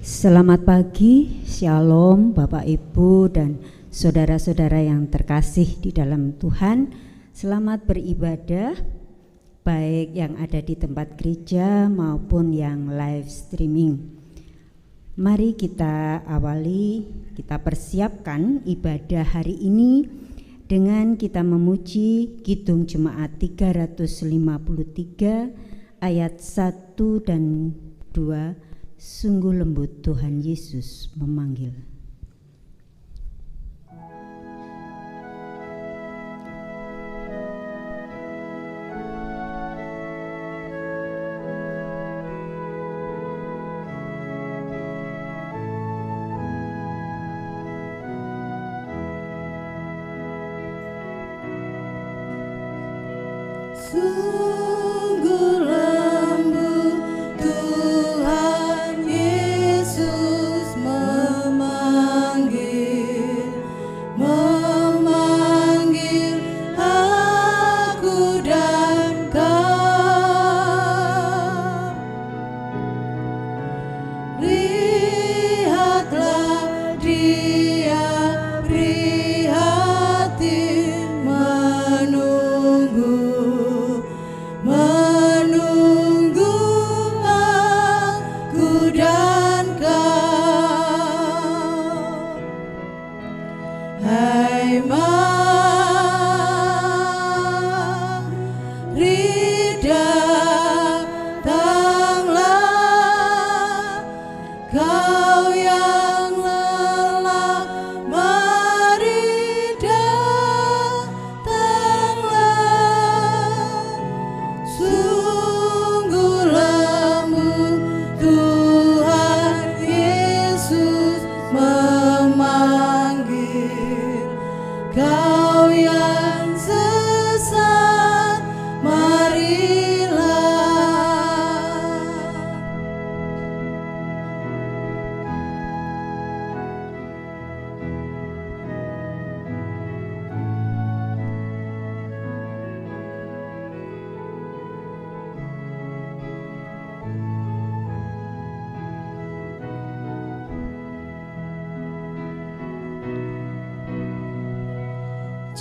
Selamat pagi, Shalom Bapak Ibu dan saudara-saudara yang terkasih di dalam Tuhan. Selamat beribadah, baik yang ada di tempat gereja maupun yang live streaming. Mari kita awali, kita persiapkan ibadah hari ini dengan kita memuji Kidung Jemaat 353 ayat 1 dan 2. Sungguh lembut Tuhan Yesus memanggil.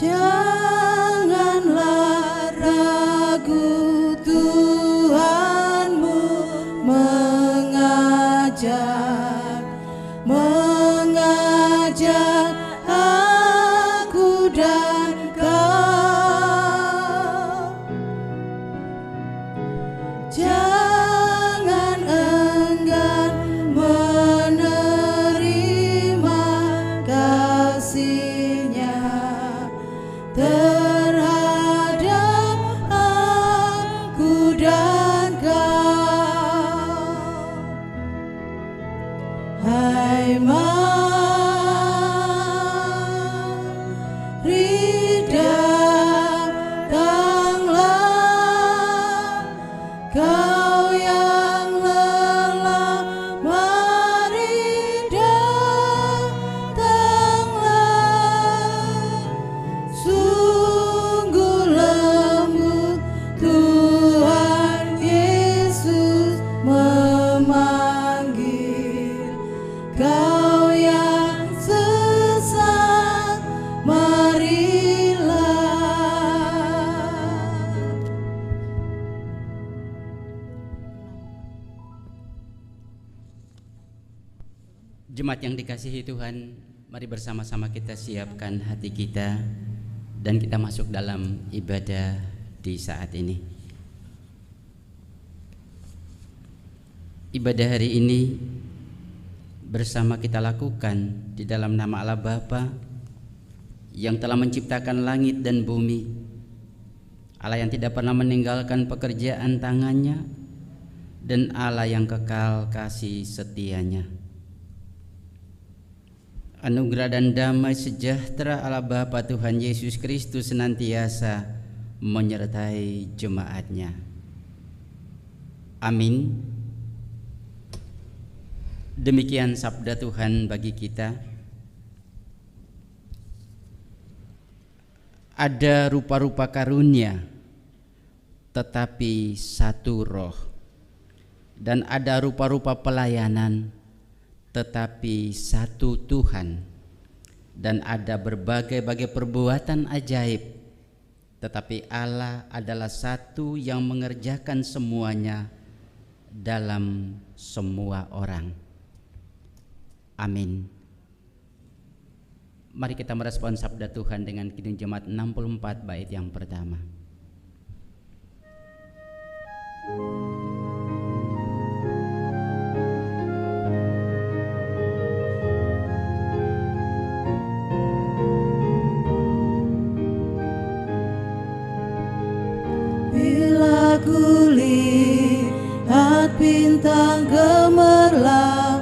Janganlah ragu, Tuhanmu mengajak aku dan kau. Jangan enggan menerima kasih-Nya terhadap aku dan kau. Hai mari datanglah, kau yang lelah, mari datanglah. Sungguh lembut Tuhan Yesus memanggil, kau yang sesat, marilah. Jemaat yang dikasihi Tuhan, mari bersama-sama kita siapkan hati kita dan kita masuk dalam ibadah di saat ini. Ibadah hari ini bersama kita lakukan di dalam nama Allah Bapa yang telah menciptakan langit dan bumi, Allah yang tidak pernah meninggalkan pekerjaan tangannya, dan Allah yang kekal kasih setianya. Anugerah dan damai sejahtera Allah Bapa Tuhan Yesus Kristus senantiasa menyertai jemaat-Nya. Amin. Demikian sabda Tuhan bagi kita. Ada rupa-rupa karunia, tetapi satu roh. dan ada rupa-rupa pelayanan, tetapi satu Tuhan. Dan ada berbagai-bagai perbuatan ajaib, tetapi Allah adalah satu yang mengerjakan semuanya dalam semua orang. Amin. Mari kita merespon sabda Tuhan dengan Kidung Jemaat 64 bait yang pertama. Bila ku lihat bintang gemerlapan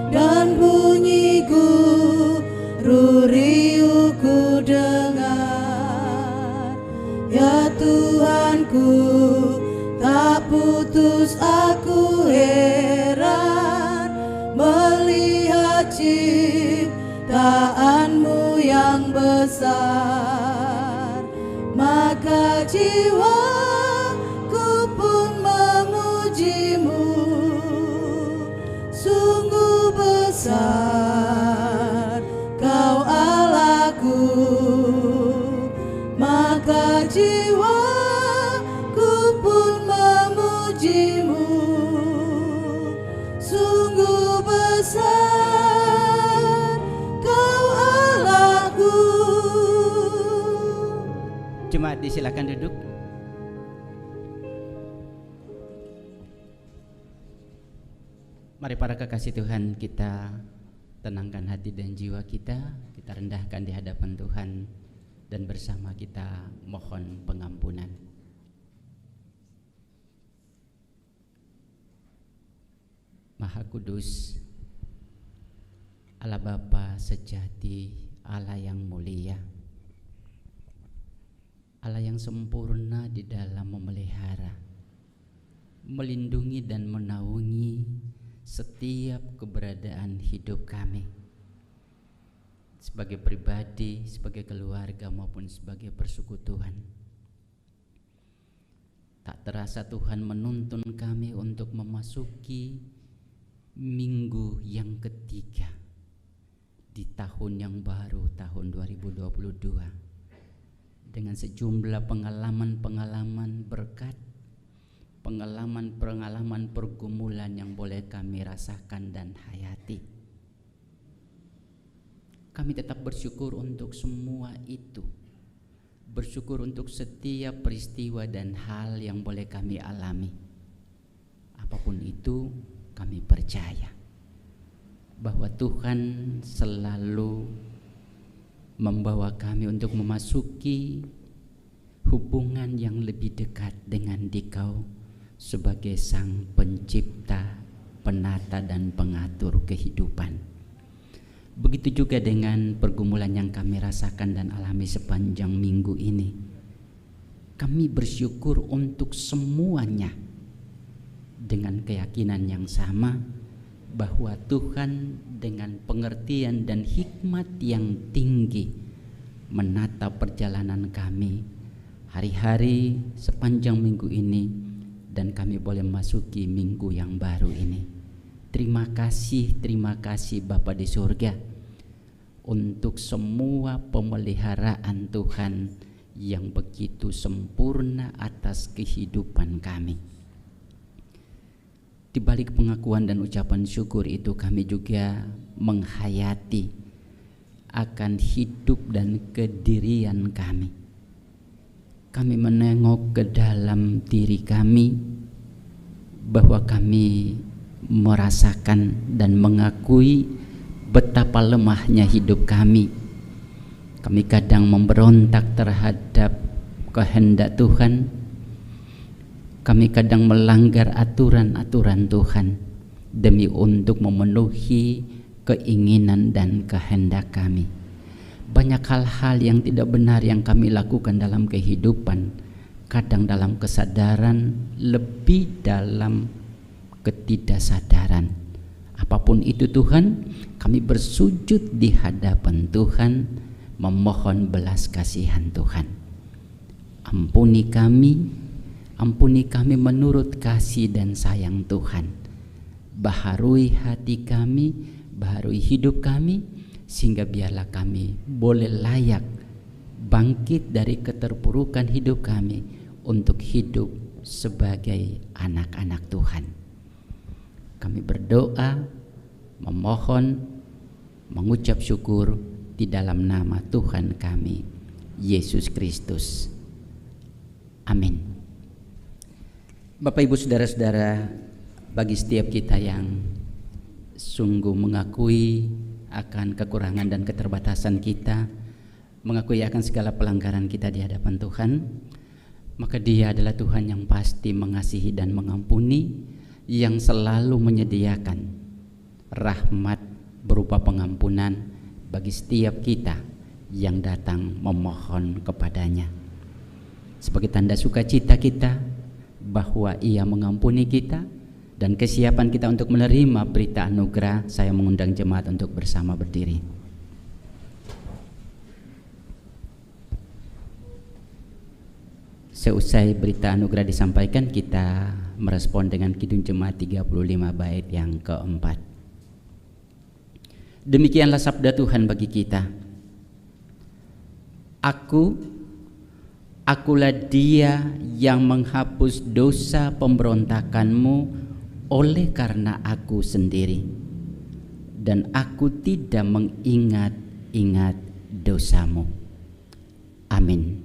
dan bunyi guru riuh ku dengar, ya Tuhanku, tak putus aku heran melihat ciptaanmu yang besar. Maka jiwaku pun memujimu, sungguh besar Kau Allahku. Maka jiwaku pun memujimu, sungguh besar Kau Allahku. Jemaat disilakan duduk. Mari para kekasih Tuhan, kita tenangkan hati dan jiwa kita rendahkan di hadapan Tuhan, dan bersama kita mohon pengampunan. Maha Kudus, Allah Bapa sejati, Allah yang mulia, Allah yang sempurna di dalam memelihara, melindungi dan menaungi setiap keberadaan hidup kami, sebagai pribadi, sebagai keluarga maupun sebagai persekutuan. Tak terasa Tuhan menuntun kami untuk memasuki minggu yang ketiga di tahun yang baru, tahun 2022. Dengan sejumlah pengalaman-pengalaman berkat, pengalaman-pengalaman pergumulan yang boleh kami rasakan dan hayati. Kami tetap bersyukur untuk semua itu, bersyukur untuk setiap peristiwa dan hal yang boleh kami alami. Apapun itu, kami percaya bahwa Tuhan selalu membawa kami untuk memasuki hubungan yang lebih dekat dengan Dikau sebagai Sang Pencipta, Penata dan Pengatur kehidupan. Begitu juga dengan pergumulan yang kami rasakan dan alami sepanjang minggu ini. Kami bersyukur untuk semuanya dengan keyakinan yang sama bahwa Tuhan dengan pengertian dan hikmat yang tinggi menata perjalanan kami hari-hari sepanjang minggu ini, dan kami boleh memasuki minggu yang baru ini. Terima kasih Bapa di surga untuk semua pemeliharaan Tuhan yang begitu sempurna atas kehidupan kami. Di balik pengakuan dan ucapan syukur itu, kami juga menghayati akan hidup dan kedirian kami. Kami menengok ke dalam diri kami bahwa kami merasakan dan mengakui betapa lemahnya hidup kami. Kami kadang memberontak terhadap kehendak Tuhan. Kami kadang melanggar aturan-aturan Tuhan demi untuk memenuhi keinginan dan kehendak kami. Banyak hal-hal yang tidak benar yang kami lakukan dalam kehidupan, kadang dalam kesadaran, lebih dalam ketidaksadaran. Apapun itu Tuhan, kami bersujud di hadapan Tuhan, memohon belas kasihan Tuhan. Ampuni kami, Ampuni kami menurut kasih dan sayang Tuhan. Baharui hati kami, baharui hidup kami, sehingga biarlah kami boleh layak bangkit dari keterpurukan hidup kami untuk hidup sebagai anak-anak Tuhan. Kami berdoa, memohon, mengucap syukur di dalam nama Tuhan kami, Yesus Kristus. Amin. Bapak, Ibu, saudara-saudara, bagi setiap kita yang sungguh mengakui akan kekurangan dan keterbatasan kita, mengakui akan segala pelanggaran kita di hadapan Tuhan, maka Dia adalah Tuhan yang pasti mengasihi dan mengampuni, yang selalu menyediakan rahmat berupa pengampunan bagi setiap kita yang datang memohon kepadanya. Sebagai tanda sukacita kita bahwa Ia mengampuni kita dan kesiapan kita untuk menerima berita anugerah, saya mengundang jemaat untuk bersama berdiri. Seusai berita anugerah disampaikan, kita merespon dengan Kidung Jemaat 35 bait yang keempat. Demikianlah sabda Tuhan bagi kita. Akulah Dia yang menghapus dosa pemberontakanmu oleh karena Aku sendiri, dan Aku tidak mengingat-ingat dosamu. Amin.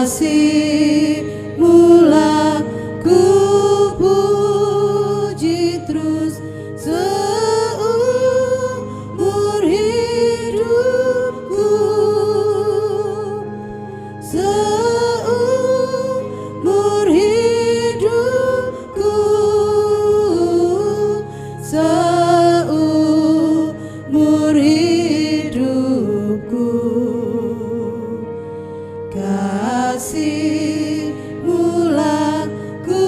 Kasih-Mulah ku puji terus seumur hidupku, seumur hidupku, seumur hidupku. Kasih-Mulah ku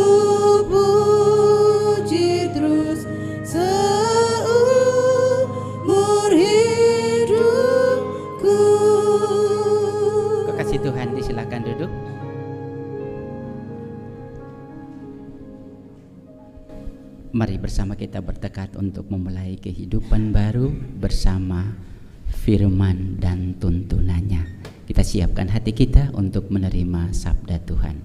puji terus seumur hidupku. Kekasih Tuhan, disilakan duduk. Mari bersama kita bertekad untuk memulai kehidupan baru bersama firman dan tuntunannya. Kita siapkan hati kita untuk menerima sabda Tuhan.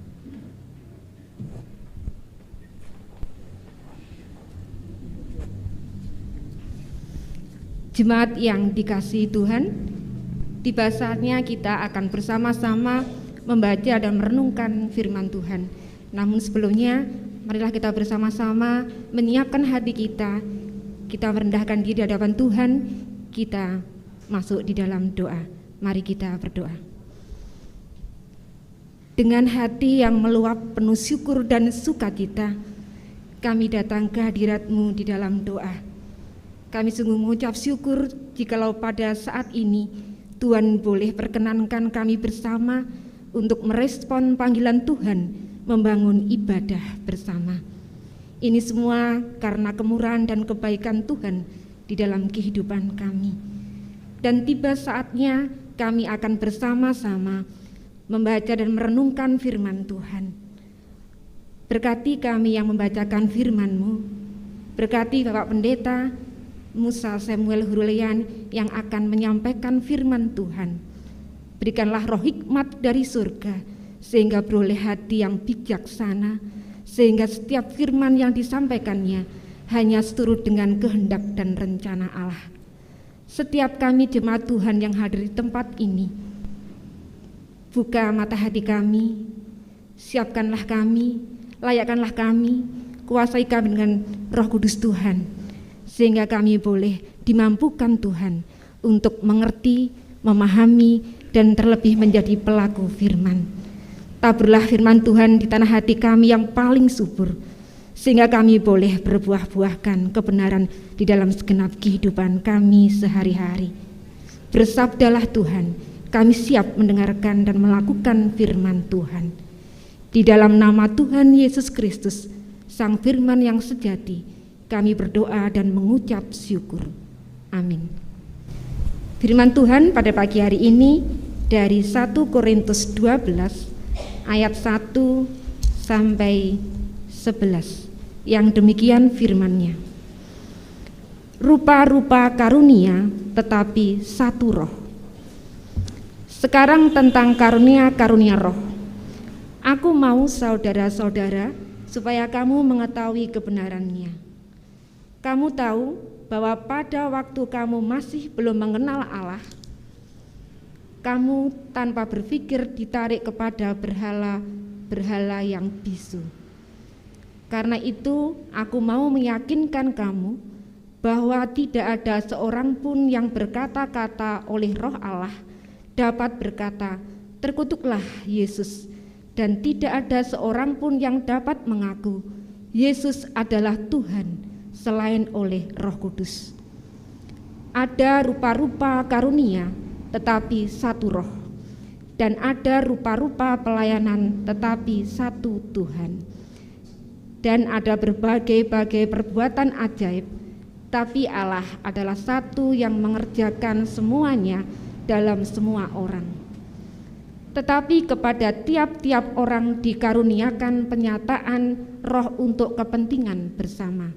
Jemaat yang dikasihi Tuhan, tiba saatnya kita akan bersama-sama membaca dan merenungkan firman Tuhan. Namun sebelumnya, marilah kita bersama-sama menyiapkan hati kita. Kita merendahkan diri di hadapan Tuhan, kita masuk di dalam doa. Mari kita berdoa. Dengan hati yang meluap penuh syukur dan sukacita, kami datang ke hadirat-Mu di dalam doa. Kami sungguh mengucap syukur jikalau pada saat ini Tuhan boleh perkenankan kami bersama untuk merespon panggilan Tuhan membangun ibadah bersama. Ini semua karena kemurahan dan kebaikan Tuhan di dalam kehidupan kami. Dan tiba saatnya kami akan bersama-sama membaca dan merenungkan firman Tuhan. Berkati kami yang membacakan firman-Mu, berkati Bapak Pendeta Musa Samuel Hurulian yang akan menyampaikan firman Tuhan. Berikanlah roh hikmat dari surga, sehingga beroleh hati yang bijaksana, sehingga setiap firman yang disampaikannya hanya seturut dengan kehendak dan rencana Allah. Setiap kami jemaat Tuhan yang hadir di tempat ini, buka mata hati kami, siapkanlah kami, layakkanlah kami, kuasai kami dengan Roh Kudus Tuhan, sehingga kami boleh dimampukan Tuhan untuk mengerti, memahami, dan terlebih menjadi pelaku firman. Taburlah firman Tuhan di tanah hati kami yang paling subur, sehingga kami boleh berbuah-buahkan kebenaran di dalam segenap kehidupan kami sehari-hari. Bersabdalah Tuhan, kami siap mendengarkan dan melakukan firman Tuhan. Di dalam nama Tuhan Yesus Kristus, Sang Firman yang sejati, kami berdoa dan mengucap syukur. Amin. Firman Tuhan pada pagi hari ini dari 1 Korintus 12 ayat 1 sampai 11, yang demikian firman-Nya. Rupa-rupa karunia tetapi satu roh. Sekarang tentang karunia-karunia roh. Aku mau saudara-saudara supaya kamu mengetahui kebenarannya. Kamu tahu bahwa pada waktu kamu masih belum mengenal Allah, kamu tanpa berpikir ditarik kepada berhala-berhala yang bisu. Karena itu aku mau meyakinkan kamu bahwa tidak ada seorang pun yang berkata-kata oleh Roh Allah dapat berkata, terkutuklah Yesus, dan tidak ada seorang pun yang dapat mengaku Yesus adalah Tuhan selain oleh Roh Kudus. Ada rupa-rupa karunia tetapi satu roh, dan ada rupa-rupa pelayanan tetapi satu Tuhan, dan ada berbagai-bagai perbuatan ajaib, tapi Allah adalah satu yang mengerjakan semuanya dalam semua orang. Tetapi kepada tiap-tiap orang dikaruniakan penyataan roh untuk kepentingan bersama.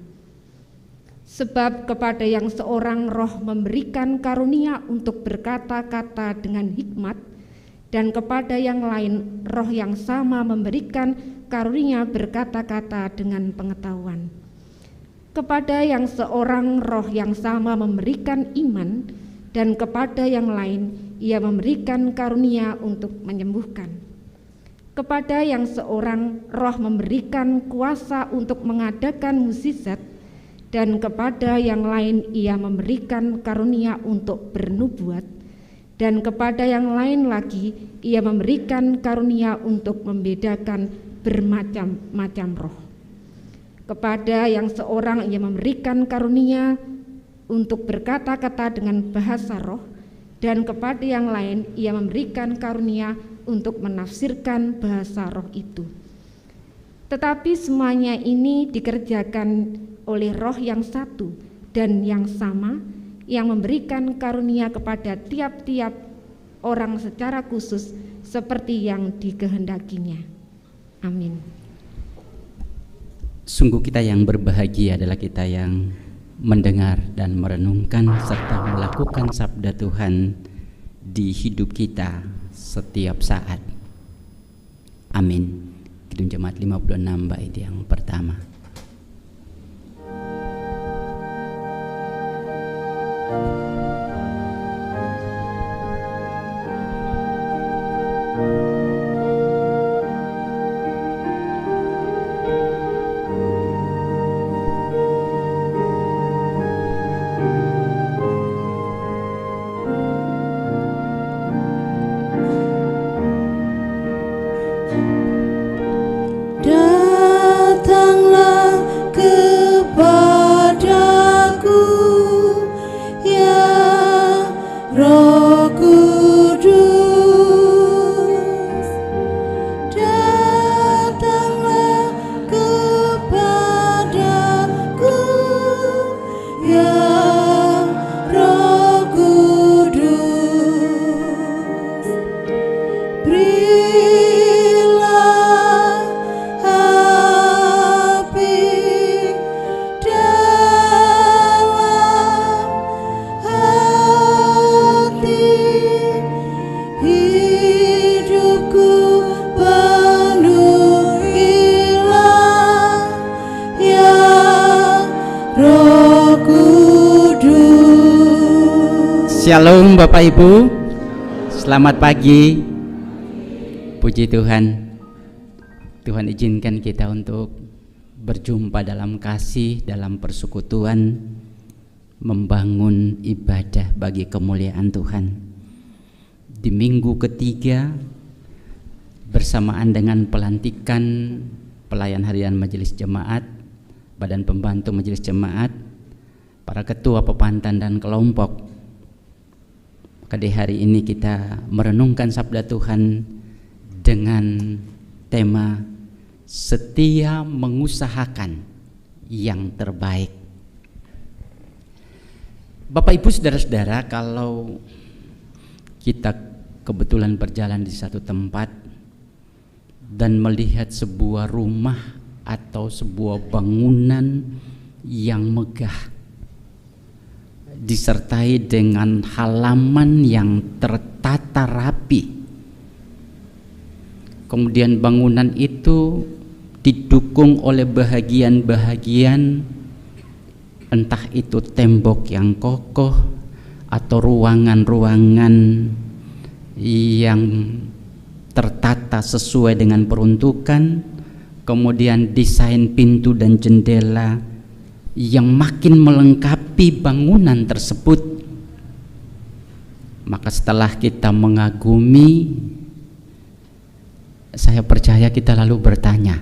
Sebab kepada yang seorang roh memberikan karunia untuk berkata-kata dengan hikmat, dan kepada yang lain roh yang sama memberikan karunia berkata-kata dengan pengetahuan. Kepada yang seorang roh yang sama memberikan iman, dan kepada yang lain ia memberikan karunia untuk menyembuhkan. Kepada yang seorang roh memberikan kuasa untuk mengadakan mukjizat, dan kepada yang lain ia memberikan karunia untuk bernubuat, dan kepada yang lain lagi ia memberikan karunia untuk membedakan bermacam-macam roh. Kepada yang seorang ia memberikan karunia untuk berkata-kata dengan bahasa roh, dan kepada yang lain ia memberikan karunia untuk menafsirkan bahasa roh itu. Tetapi semuanya ini dikerjakan oleh Roh yang satu dan yang sama, yang memberikan karunia kepada tiap-tiap orang secara khusus seperti yang dikehendakinya. Amin. Sungguh kita yang berbahagia adalah kita yang mendengar dan merenungkan serta melakukan sabda Tuhan di hidup kita setiap saat. Amin. Kidung Jemaat 56 bait yang pertama. Datanglah kepadaku ya Roh Kudus, datanglah kepadaku ya Roh Kudus, berilah api dalam hati, hidupku penuhilah ya Roh Kudus. Shalom Bapak Ibu, selamat pagi. Puji Tuhan. Tuhan izinkan kita untuk berjumpa dalam kasih, dalam persekutuan, membangun ibadah bagi kemuliaan Tuhan. di minggu ketiga bersamaan dengan pelantikan pelayan harian Majelis Jemaat, Badan Pembantu Majelis Jemaat, para ketua pepantan dan kelompok. Maka di hari ini kita merenungkan sabda Tuhan dengan tema setia mengusahakan yang terbaik. Bapak Ibu saudara-saudara, kalau kita kebetulan berjalan di satu tempat dan melihat sebuah rumah atau sebuah bangunan yang megah disertai dengan halaman yang tertata rapi, kemudian bangunan itu didukung oleh bahagian-bahagian, entah itu tembok yang kokoh atau ruangan-ruangan yang tertata sesuai dengan peruntukan, kemudian desain pintu dan jendela yang makin melengkapi bangunan tersebut. Maka setelah kita mengagumi, saya percaya kita lalu bertanya,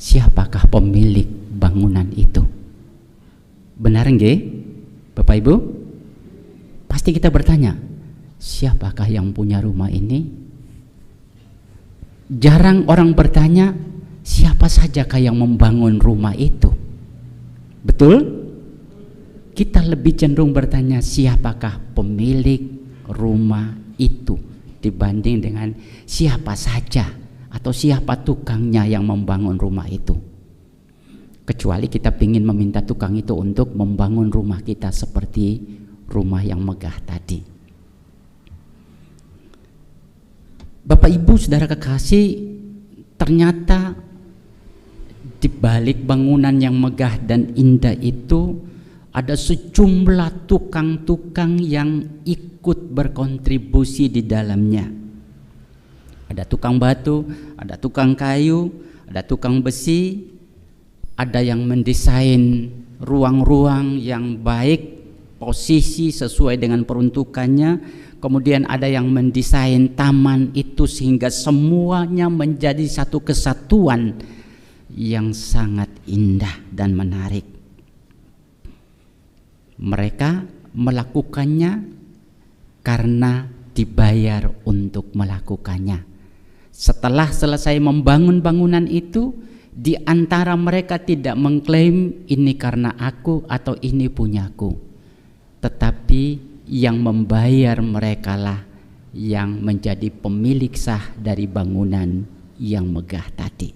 siapakah pemilik bangunan itu? Benar nggih, Bapak Ibu? Pasti kita bertanya, siapakah yang punya rumah ini? Jarang orang bertanya, siapa sajakah yang membangun rumah itu? Betul? Kita lebih cenderung bertanya, siapakah pemilik rumah itu, dibanding dengan siapa saja atau siapa tukangnya yang membangun rumah itu. Kecuali kita ingin meminta tukang itu untuk membangun rumah kita seperti rumah yang megah tadi. Bapak Ibu saudara kekasih, ternyata di balik bangunan yang megah dan indah itu ada sejumlah tukang-tukang yang ikut berkontribusi di dalamnya. Ada tukang batu, ada tukang kayu, ada tukang besi, ada yang mendesain ruang-ruang yang baik, posisi sesuai dengan peruntukannya, kemudian ada yang mendesain taman itu sehingga semuanya menjadi satu kesatuan yang sangat indah dan menarik. Mereka melakukannya karena dibayar untuk melakukannya. Setelah selesai membangun bangunan itu, di antara mereka tidak mengklaim ini karena aku atau ini punyaku, tetapi yang membayar merekalah yang menjadi pemilik sah dari bangunan yang megah tadi.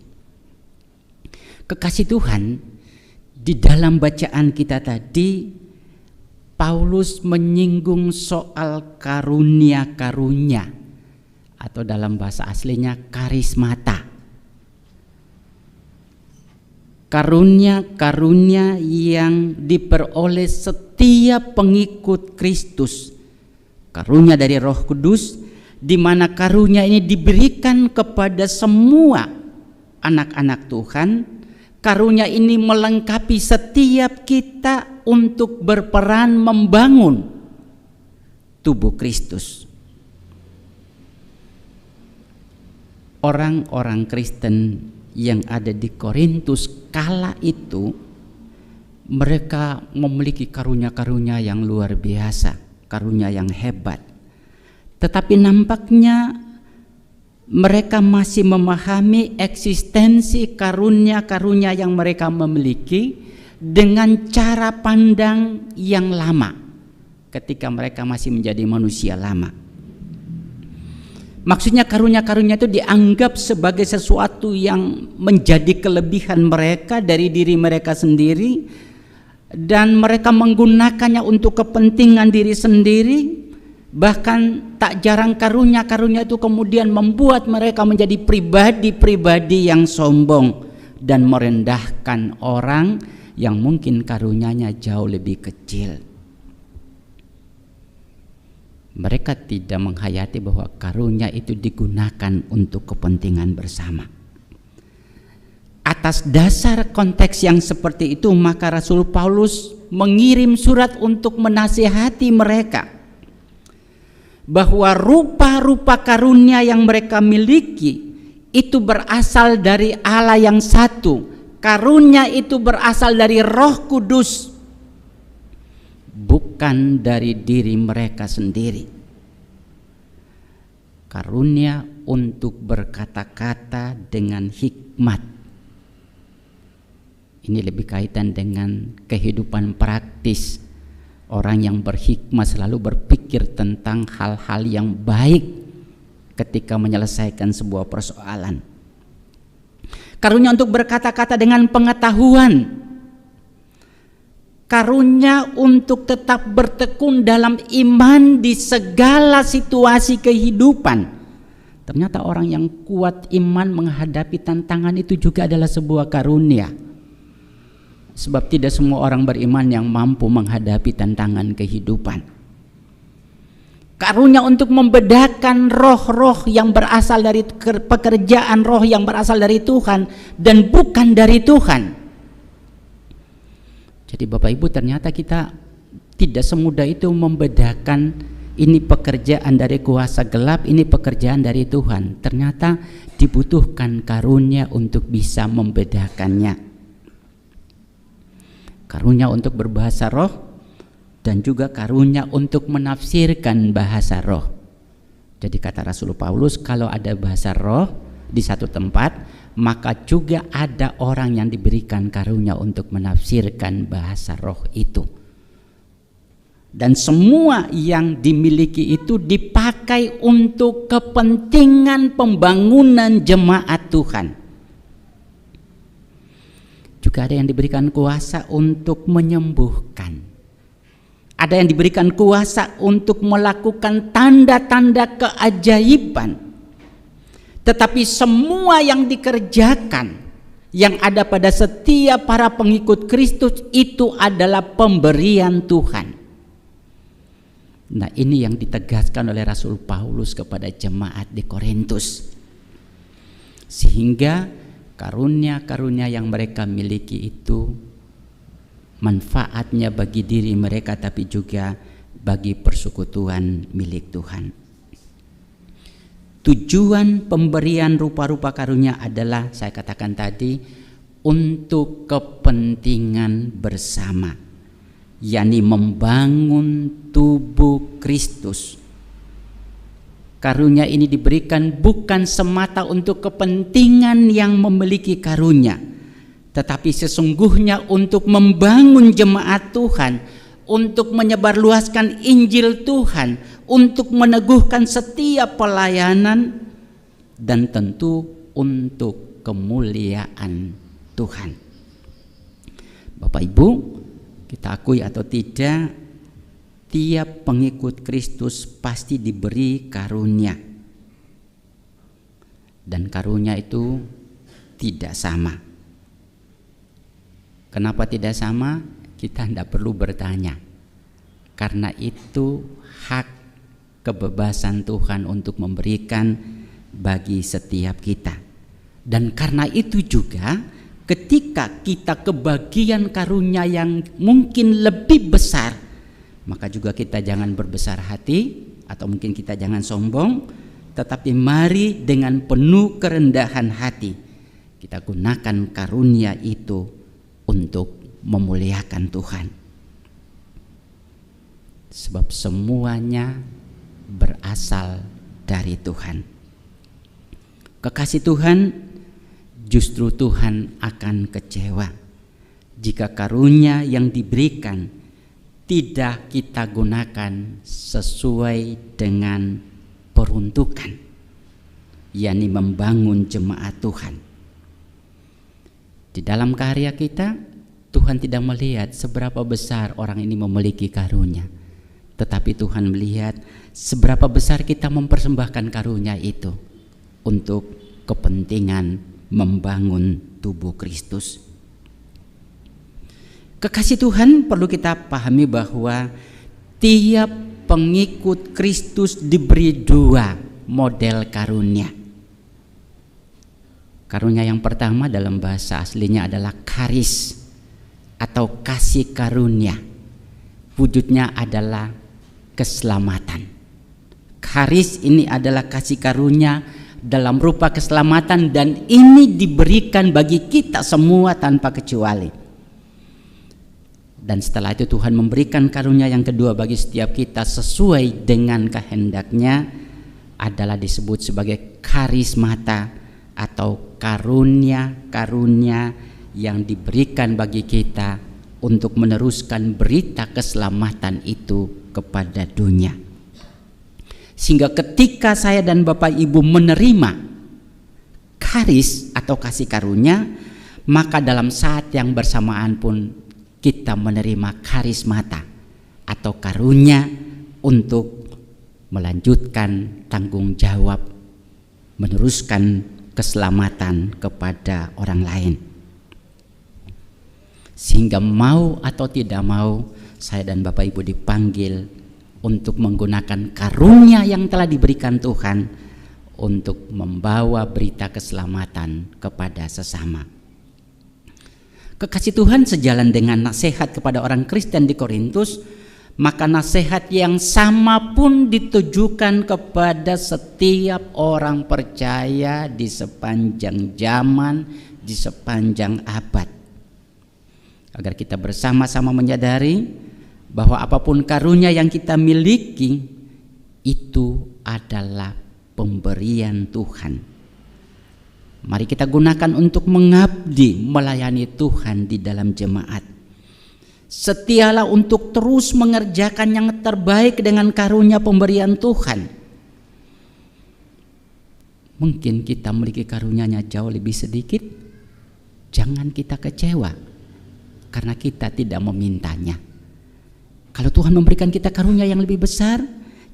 Kekasih Tuhan, di dalam bacaan kita tadi, Paulus menyinggung soal karunia-karunia, atau dalam bahasa aslinya karismata. Karunia-karunia yang diperoleh setiap pengikut Kristus. Karunia dari Roh Kudus, di mana karunia ini diberikan kepada semua anak-anak Tuhan. Karunia ini melengkapi setiap kita untuk berperan membangun tubuh Kristus. Orang-orang Kristen yang ada di Korintus kala itu, mereka memiliki karunia-karunia yang luar biasa, karunia yang hebat. Tetapi nampaknya mereka masih memahami eksistensi karunia-karunia yang mereka memiliki dengan cara pandang yang lama ketika mereka masih menjadi manusia lama. Maksudnya karunia-karunia itu dianggap sebagai sesuatu yang menjadi kelebihan mereka dari diri mereka sendiri, dan mereka menggunakannya untuk kepentingan diri sendiri. Bahkan tak jarang karunia-karunia itu kemudian membuat mereka menjadi pribadi-pribadi yang sombong dan merendahkan orang yang mungkin karunianya jauh lebih kecil. Mereka tidak menghayati bahwa karunia itu digunakan untuk kepentingan bersama. Atas dasar konteks yang seperti itu, maka Rasul Paulus mengirim surat untuk menasihati mereka. bahwa rupa-rupa karunia yang mereka miliki itu berasal dari Allah yang satu. Karunia itu berasal dari Roh Kudus, bukan dari diri mereka sendiri. Karunia untuk berkata-kata dengan hikmat. Ini lebih kaitan dengan kehidupan praktis. Orang yang berhikmat selalu berpikir tentang hal-hal yang baik ketika menyelesaikan sebuah persoalan. Karunia untuk berkata-kata dengan pengetahuan. Karunia untuk tetap bertekun dalam iman di segala situasi kehidupan. Ternyata orang yang kuat iman menghadapi tantangan itu juga adalah sebuah karunia. Sebab tidak semua orang beriman yang mampu menghadapi tantangan kehidupan. Karunia untuk membedakan roh-roh yang berasal dari pekerjaan roh yang berasal dari Tuhan dan bukan dari Tuhan. Jadi Bapak Ibu, ternyata kita tidak semudah itu membedakan ini pekerjaan dari kuasa gelap, ini pekerjaan dari Tuhan. Ternyata dibutuhkan karunia untuk bisa membedakannya. Karunia untuk berbahasa roh dan juga karunia untuk menafsirkan bahasa roh. Jadi kata Rasul Paulus, kalau ada bahasa roh di satu tempat, maka juga ada orang yang diberikan karunia untuk menafsirkan bahasa roh itu. Dan semua yang dimiliki itu dipakai untuk kepentingan pembangunan jemaat Tuhan. Juga ada yang diberikan kuasa untuk menyembuhkan. Ada yang diberikan kuasa untuk melakukan tanda-tanda keajaiban. Tetapi semua yang dikerjakan, yang ada pada setiap para pengikut Kristus itu adalah pemberian Tuhan. Nah, ini yang ditegaskan oleh Rasul Paulus kepada jemaat di Korintus. Sehingga karunia-karunia yang mereka miliki itu manfaatnya bagi diri mereka, tapi juga bagi persekutuan milik Tuhan. Tujuan pemberian rupa-rupa karunia adalah, saya katakan tadi, untuk kepentingan bersama, yakni membangun tubuh Kristus. Karunia ini diberikan bukan semata untuk kepentingan yang memiliki karunia, tetapi sesungguhnya untuk membangun jemaat Tuhan, untuk menyebarluaskan Injil Tuhan, untuk meneguhkan setiap pelayanan, dan tentu untuk kemuliaan Tuhan. Bapak Ibu, kita akui atau tidak, tiap pengikut Kristus pasti diberi karunia. Dan karunia itu tidak sama. Kenapa tidak sama? Kita tidak perlu bertanya. Karena itu hak kebebasan Tuhan untuk memberikan bagi setiap kita. Dan karena itu juga ketika kita kebagian karunia yang mungkin lebih besar, maka juga kita jangan berbesar hati, atau mungkin kita jangan sombong, tetapi mari dengan penuh kerendahan hati kita gunakan karunia itu untuk memuliakan Tuhan. Sebab semuanya berasal dari Tuhan. Kekasih Tuhan, justru Tuhan akan kecewa jika karunia yang diberikan tidak kita gunakan sesuai dengan peruntukan, yakni membangun jemaat Tuhan. Di dalam karya kita, Tuhan tidak melihat seberapa besar orang ini memiliki karunia, tetapi Tuhan melihat seberapa besar kita mempersembahkan karunia itu untuk kepentingan membangun tubuh Kristus. Kekasih Tuhan, perlu kita pahami bahwa tiap pengikut Kristus diberi dua model karunia. Karunia yang pertama dalam bahasa aslinya adalah karis atau kasih karunia. Wujudnya adalah keselamatan. Charis ini adalah kasih karunia dalam rupa keselamatan, dan ini diberikan bagi kita semua tanpa kecuali. Dan setelah itu Tuhan memberikan karunia yang kedua bagi setiap kita sesuai dengan kehendaknya, adalah disebut sebagai karismata atau karunia-karunia yang diberikan bagi kita untuk meneruskan berita keselamatan itu kepada dunia. Sehingga ketika saya dan Bapak Ibu menerima karis atau kasih karunia, maka dalam saat yang bersamaan pun kita menerima karismata atau karunia untuk melanjutkan tanggung jawab meneruskan keselamatan kepada orang lain. Sehingga mau atau tidak mau, saya dan Bapak Ibu dipanggil untuk menggunakan karunia yang telah diberikan Tuhan untuk membawa berita keselamatan kepada sesama. Kekasih Tuhan, sejalan dengan nasihat kepada orang Kristen di Korintus, maka nasihat yang sama pun ditujukan kepada setiap orang percaya di sepanjang zaman, di sepanjang abad, agar kita bersama-sama menyadari bahwa apapun karunia yang kita miliki itu adalah pemberian Tuhan. Mari kita gunakan untuk mengabdi, melayani Tuhan di dalam jemaat. Setialah untuk terus mengerjakan yang terbaik dengan karunia pemberian Tuhan. Mungkin kita memiliki karunianya jauh lebih sedikit, jangan kita kecewa karena kita tidak memintanya. Kalau Tuhan memberikan kita karunia yang lebih besar,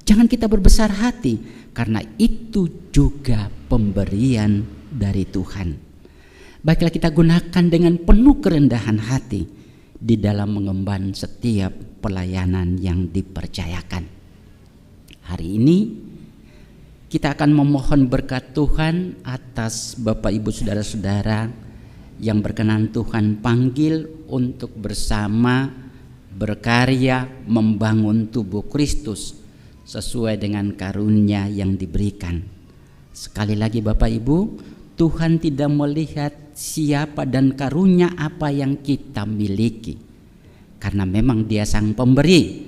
jangan kita berbesar hati, karena itu juga pemberian dari Tuhan. Baiklah, kita gunakan dengan penuh kerendahan hati di dalam mengemban setiap pelayanan yang dipercayakan. Hari ini kita akan memohon berkat Tuhan atas Bapak Ibu saudara-saudara yang berkenan Tuhan panggil untuk bersama berkarya membangun tubuh Kristus sesuai dengan karunia yang diberikan. Sekali lagi Bapak Ibu, Tuhan tidak melihat siapa dan karunia apa yang kita miliki, karena memang Dia sang pemberi,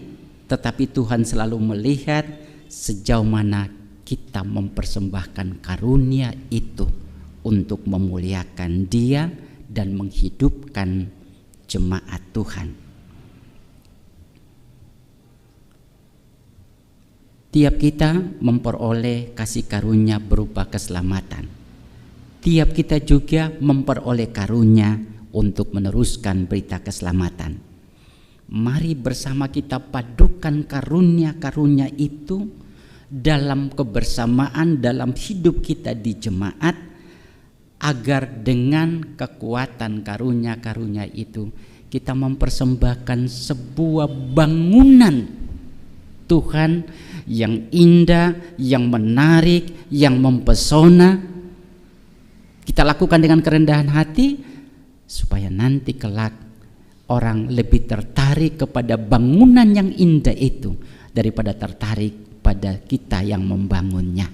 tetapi Tuhan selalu melihat sejauh mana kita mempersembahkan karunia itu untuk memuliakan Dia dan menghidupkan jemaat Tuhan. Tiap kita memperoleh kasih karunia berupa keselamatan. Tiap kita juga memperoleh karunia untuk meneruskan berita keselamatan. Mari bersama kita padukan karunia-karunia itu dalam kebersamaan dalam hidup kita di jemaat, agar dengan kekuatan karunia-karunia itu kita mempersembahkan sebuah bangunan Tuhan yang indah, yang menarik, yang mempesona. Kita lakukan dengan kerendahan hati supaya nanti kelak orang lebih tertarik kepada bangunan yang indah itu daripada tertarik pada kita yang membangunnya.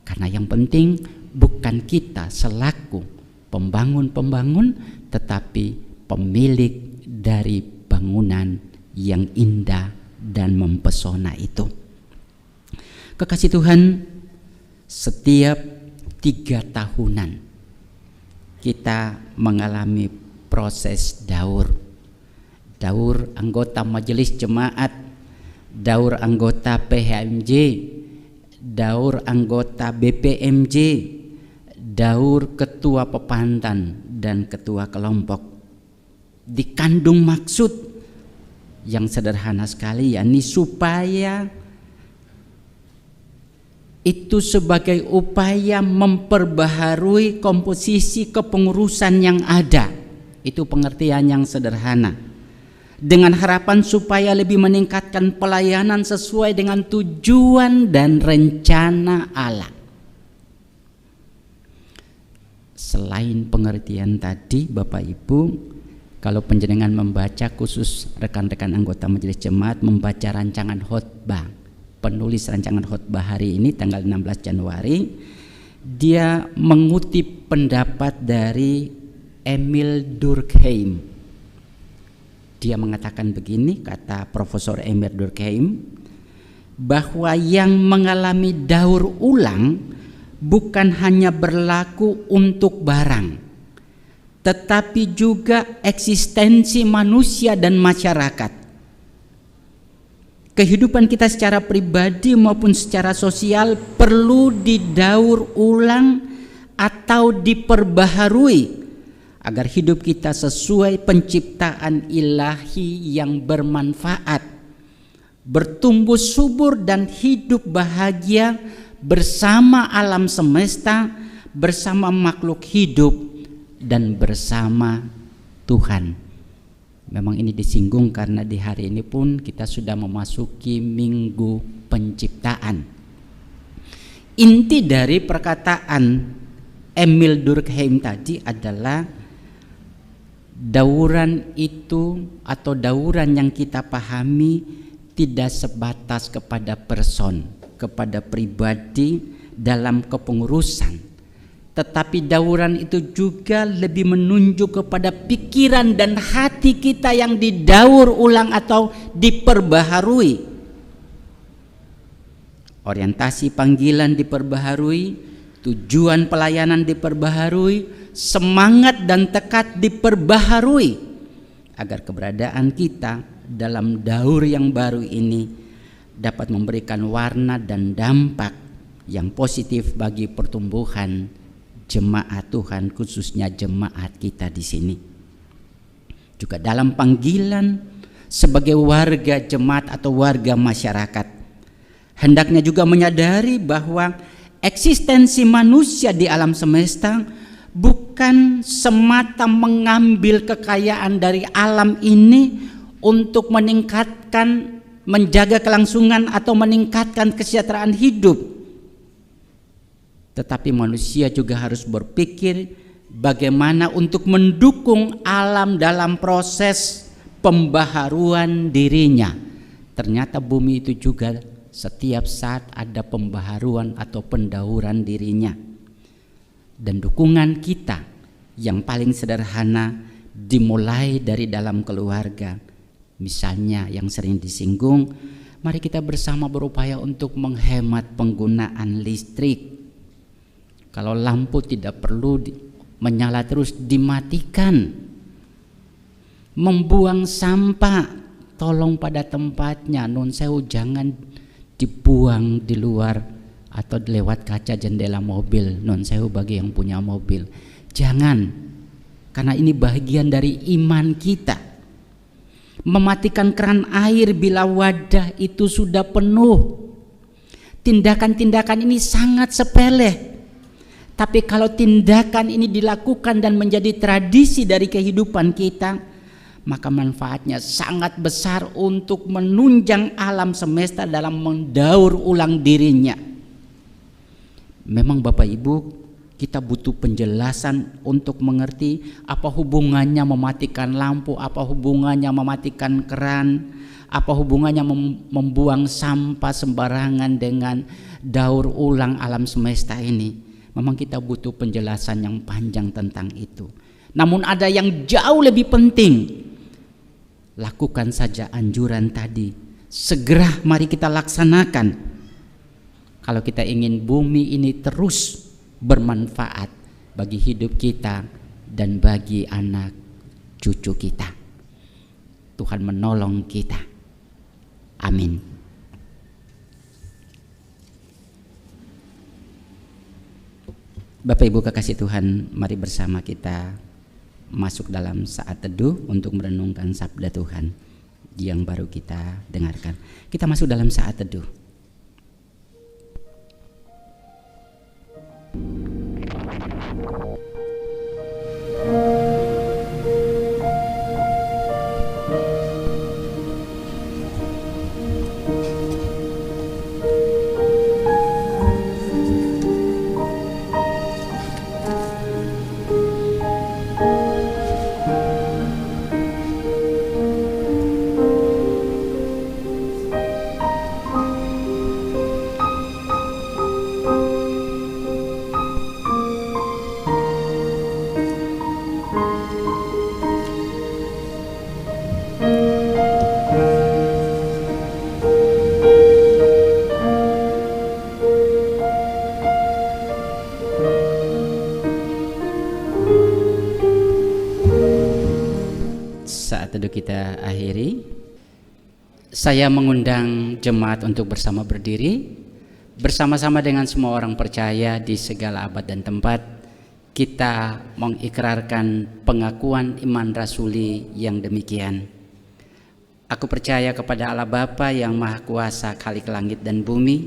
Karena yang penting bukan kita selaku pembangun-pembangun, tetapi pemilik dari bangunan yang indah dan mempesona itu. Kekasih Tuhan, setiap 3 tahunan kita mengalami proses daur anggota majelis jemaat, daur anggota PHMJ, daur anggota BPMJ, daur ketua pepantan dan ketua kelompok. Dikandung maksud yang sederhana sekali, yakni supaya itu sebagai upaya memperbaharui komposisi kepengurusan yang ada. Itu pengertian yang sederhana, dengan harapan supaya lebih meningkatkan pelayanan sesuai dengan tujuan dan rencana Allah. Selain pengertian tadi, Bapak Ibu, kalau penjenengan membaca, khusus rekan-rekan anggota majelis jemaat membaca rancangan khotbah penulis rancangan khotbah hari ini tanggal 16 Januari, dia mengutip pendapat dari Emil Durkheim. Dia mengatakan begini, kata Profesor Emil Durkheim, bahwa yang mengalami daur ulang bukan hanya berlaku untuk barang, tetapi juga eksistensi manusia dan masyarakat. Kehidupan kita secara pribadi maupun secara sosial perlu didaur ulang atau diperbaharui agar hidup kita sesuai penciptaan ilahi yang bermanfaat, bertumbuh subur dan hidup bahagia bersama alam semesta, bersama makhluk hidup, dan bersama Tuhan. Memang ini disinggung karena di hari ini pun kita sudah memasuki Minggu Penciptaan. Inti dari perkataan Emil Durkheim tadi adalah dauran itu atau dauran yang kita pahami tidak sebatas kepada person, kepada pribadi dalam kepengurusan, tetapi dauran itu juga lebih menunjuk kepada pikiran dan hati kita yang didaur ulang atau diperbaharui. Orientasi panggilan diperbaharui, tujuan pelayanan diperbaharui, semangat dan tekad diperbaharui, agar keberadaan kita dalam daur yang baru ini dapat memberikan warna dan dampak yang positif bagi pertumbuhan jemaat Tuhan, khususnya jemaat kita di sini. Juga dalam panggilan sebagai warga jemaat atau warga masyarakat, hendaknya juga menyadari bahwa eksistensi manusia di alam semesta bukan semata mengambil kekayaan dari alam ini untuk meningkatkan, menjaga kelangsungan atau meningkatkan kesejahteraan hidup, tetapi manusia juga harus berpikir bagaimana untuk mendukung alam dalam proses pembaharuan dirinya. Ternyata bumi itu juga setiap saat ada pembaharuan atau pendauran dirinya. Dan dukungan kita yang paling sederhana dimulai dari dalam keluarga. Misalnya yang sering disinggung, mari kita bersama berupaya untuk menghemat penggunaan listrik. Kalau lampu tidak perlu menyala terus, dimatikan. Membuang sampah, tolong pada tempatnya. Nun sewu, jangan dibuang di luar atau lewat kaca jendela mobil. Nun sewu bagi yang punya mobil, jangan, karena ini bagian dari iman kita. Mematikan keran air bila wadah itu sudah penuh. Tindakan-tindakan ini sangat sepele, tapi kalau tindakan ini dilakukan dan menjadi tradisi dari kehidupan kita, maka manfaatnya sangat besar untuk menunjang alam semesta dalam mendaur ulang dirinya. Memang Bapak Ibu, kita butuh penjelasan untuk mengerti apa hubungannya mematikan lampu, apa hubungannya mematikan keran, apa hubungannya membuang sampah sembarangan dengan daur ulang alam semesta ini. Memang kita butuh penjelasan yang panjang tentang itu. Namun ada yang jauh lebih penting. Lakukan saja anjuran tadi. Segera mari kita laksanakan. Kalau kita ingin bumi ini terus bermanfaat bagi hidup kita dan bagi anak cucu kita. Tuhan menolong kita. Amin. Bapak Ibu kekasih Tuhan, mari bersama kita masuk dalam saat teduh untuk merenungkan sabda Tuhan yang baru kita dengarkan. Kita masuk dalam saat teduh. saat teduh kita akhiri. Saya mengundang jemaat untuk bersama berdiri, bersama-sama dengan semua orang percaya di segala abad dan tempat. Kita mengikrarkan pengakuan iman rasuli yang demikian. Aku percaya kepada Allah Bapa yang Maha Kuasa, Khalik langit dan bumi,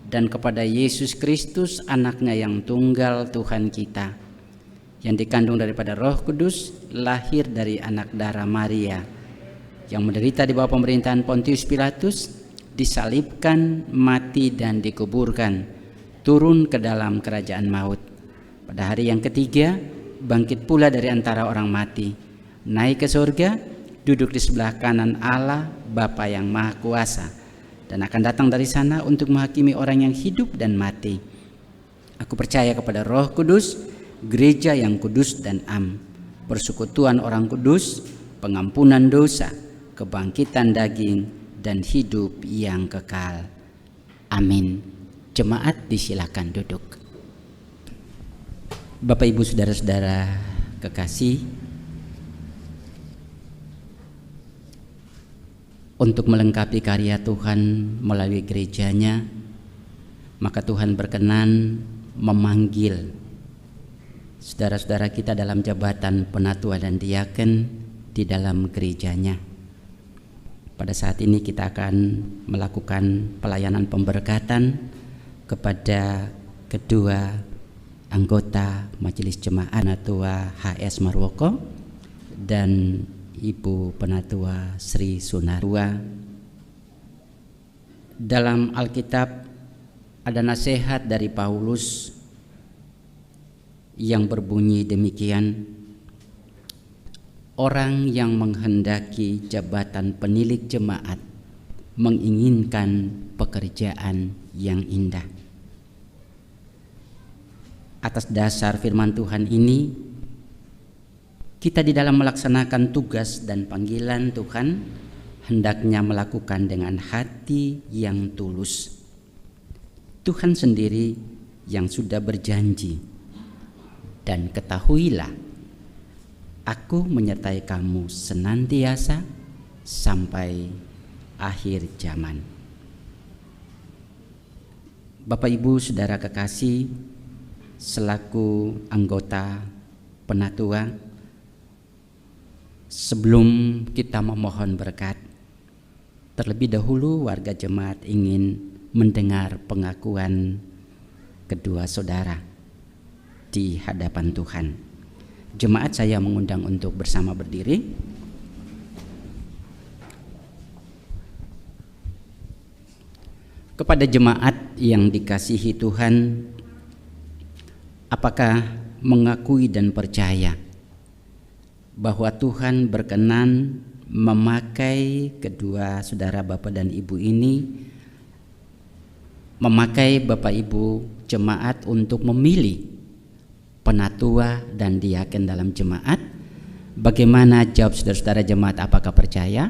dan kepada Yesus Kristus, anaknya yang tunggal Tuhan kita, yang dikandung daripada Roh Kudus, lahir dari anak darah Maria, yang menderita di bawah pemerintahan Pontius Pilatus, disalibkan, mati dan dikuburkan, turun ke dalam kerajaan maut. Pada hari yang ketiga, bangkit pula dari antara orang mati, naik ke surga, duduk di sebelah kanan Allah Bapa yang Maha Kuasa, dan akan datang dari sana untuk menghakimi orang yang hidup dan mati. Aku percaya kepada Roh Kudus, gereja yang kudus dan am, persekutuan orang kudus, pengampunan dosa, kebangkitan daging, dan hidup yang kekal. Amin. Jemaat disilakan duduk. Bapak Ibu saudara-saudara kekasih, untuk melengkapi karya Tuhan melalui gerejanya, maka Tuhan berkenan memanggil saudara-saudara kita dalam jabatan penatua dan diaken di dalam gerejanya. Pada saat ini kita akan melakukan pelayanan pemberkatan kepada kedua anggota Majelis Jemaat Penatua HS Marwoko dan Ibu Penatua Sri Sunarwa. Dalam Alkitab ada nasihat dari Paulus yang berbunyi demikian: orang yang menghendaki jabatan penilik jemaat menginginkan pekerjaan yang indah. Atas dasar firman Tuhan ini, kita di dalam melaksanakan tugas dan panggilan Tuhan hendaknya melakukan dengan hati yang tulus. Tuhan sendiri yang sudah berjanji, dan ketahuilah, aku menyertai kamu senantiasa sampai akhir zaman. Bapak Ibu saudara kekasih, selaku anggota penatua, sebelum kita memohon berkat, terlebih dahulu warga jemaat ingin mendengar pengakuan kedua saudara di hadapan Tuhan. Jemaat saya mengundang untuk bersama berdiri. Kepada jemaat yang dikasihi Tuhan, apakah mengakui dan percaya bahwa Tuhan berkenan memakai kedua saudara Bapak dan Ibu ini, memakai Bapak Ibu jemaat untuk memilih penatua dan diaken dalam jemaat? Bagaimana jawab saudara-saudara jemaat, apakah percaya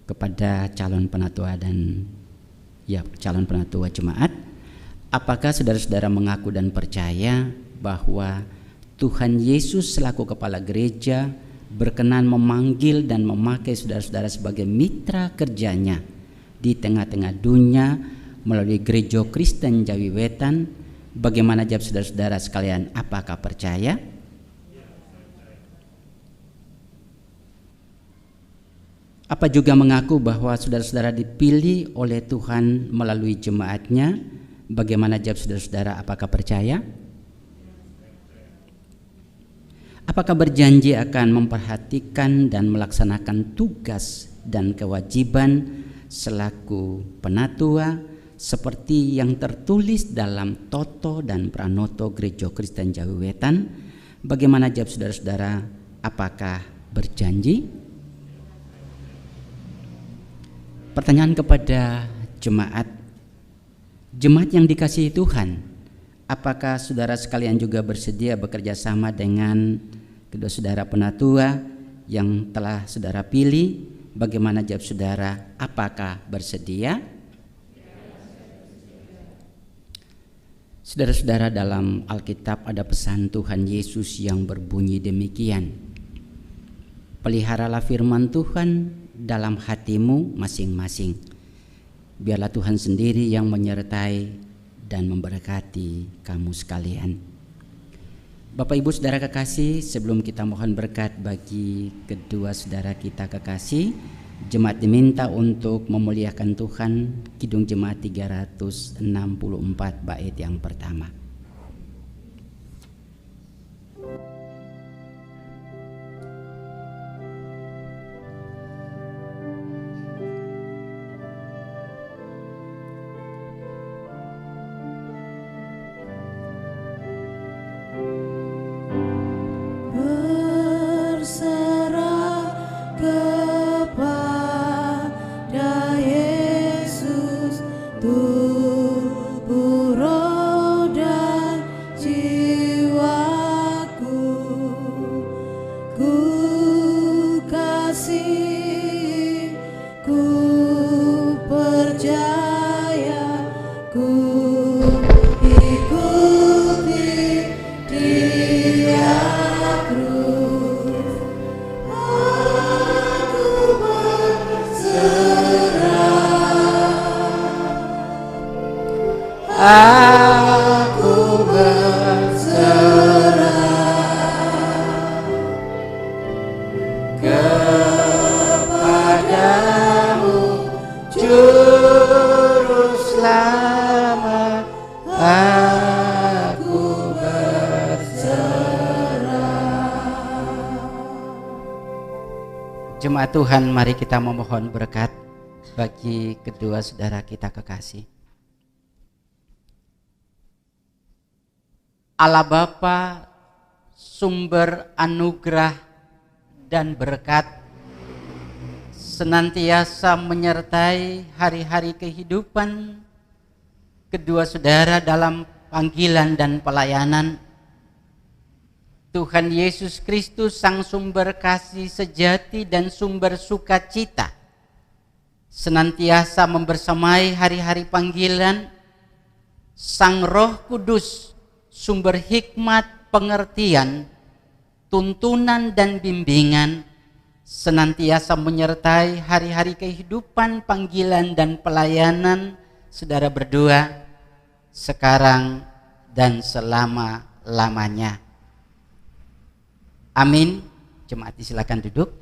kepada calon penatua dan calon penatua jemaat? Apakah saudara-saudara mengaku dan percaya bahwa Tuhan Yesus selaku kepala gereja berkenan memanggil dan memakai saudara-saudara sebagai mitra kerjanya di tengah-tengah dunia melalui Gereja Kristen Jawi Wetan? Bagaimana jawab saudara-saudara sekalian, apakah percaya? Apa juga mengaku bahwa saudara-saudara dipilih oleh Tuhan melalui jemaatnya? Bagaimana jawab saudara-saudara, apakah percaya? Apakah berjanji akan memperhatikan dan melaksanakan tugas dan kewajiban selaku penatua seperti yang tertulis dalam Toto dan Pranoto Gereja Kristen Jawi Wetan? Bagaimana jawab saudara-saudara, apakah berjanji? Pertanyaan kepada jemaat yang dikasihi Tuhan, apakah saudara sekalian juga bersedia bekerja sama dengan kedua saudara penatua yang telah saudara pilih? Bagaimana jawab saudara, apakah bersedia? Saudara-saudara, dalam Alkitab ada pesan Tuhan Yesus yang berbunyi demikian: peliharalah firman Tuhan dalam hatimu masing-masing. Biarlah Tuhan sendiri yang menyertai dan memberkati kamu sekalian. Bapak Ibu Saudara kekasih, sebelum kita mohon berkat bagi kedua saudara kita kekasih, jemaat diminta untuk memuliakan Tuhan. Kidung Jemaat 364 bait yang pertama. Berserah kepada Yesus, tubuh, roh, dan jiwaku. Ku kasih, ku percaya, ku ikuti Dia terus. Aku berserah, aku berserah kepadamu, Juru Selamat. Aku berserah. Jemaat Tuhan, mari kita memohon berkat bagi kedua saudara kita kekasih. Allah Bapa, sumber anugerah dan berkat, senantiasa menyertai hari-hari kehidupan kedua saudara dalam panggilan dan pelayanan. Tuhan Yesus Kristus, Sang Sumber Kasih sejati dan sumber sukacita, senantiasa membersamai hari-hari panggilan. Sang Roh Kudus, sumber hikmat, pengertian, tuntunan dan bimbingan, senantiasa menyertai hari-hari kehidupan, panggilan dan pelayanan saudara berdua sekarang dan selama-lamanya. Amin. Jemaat silakan duduk.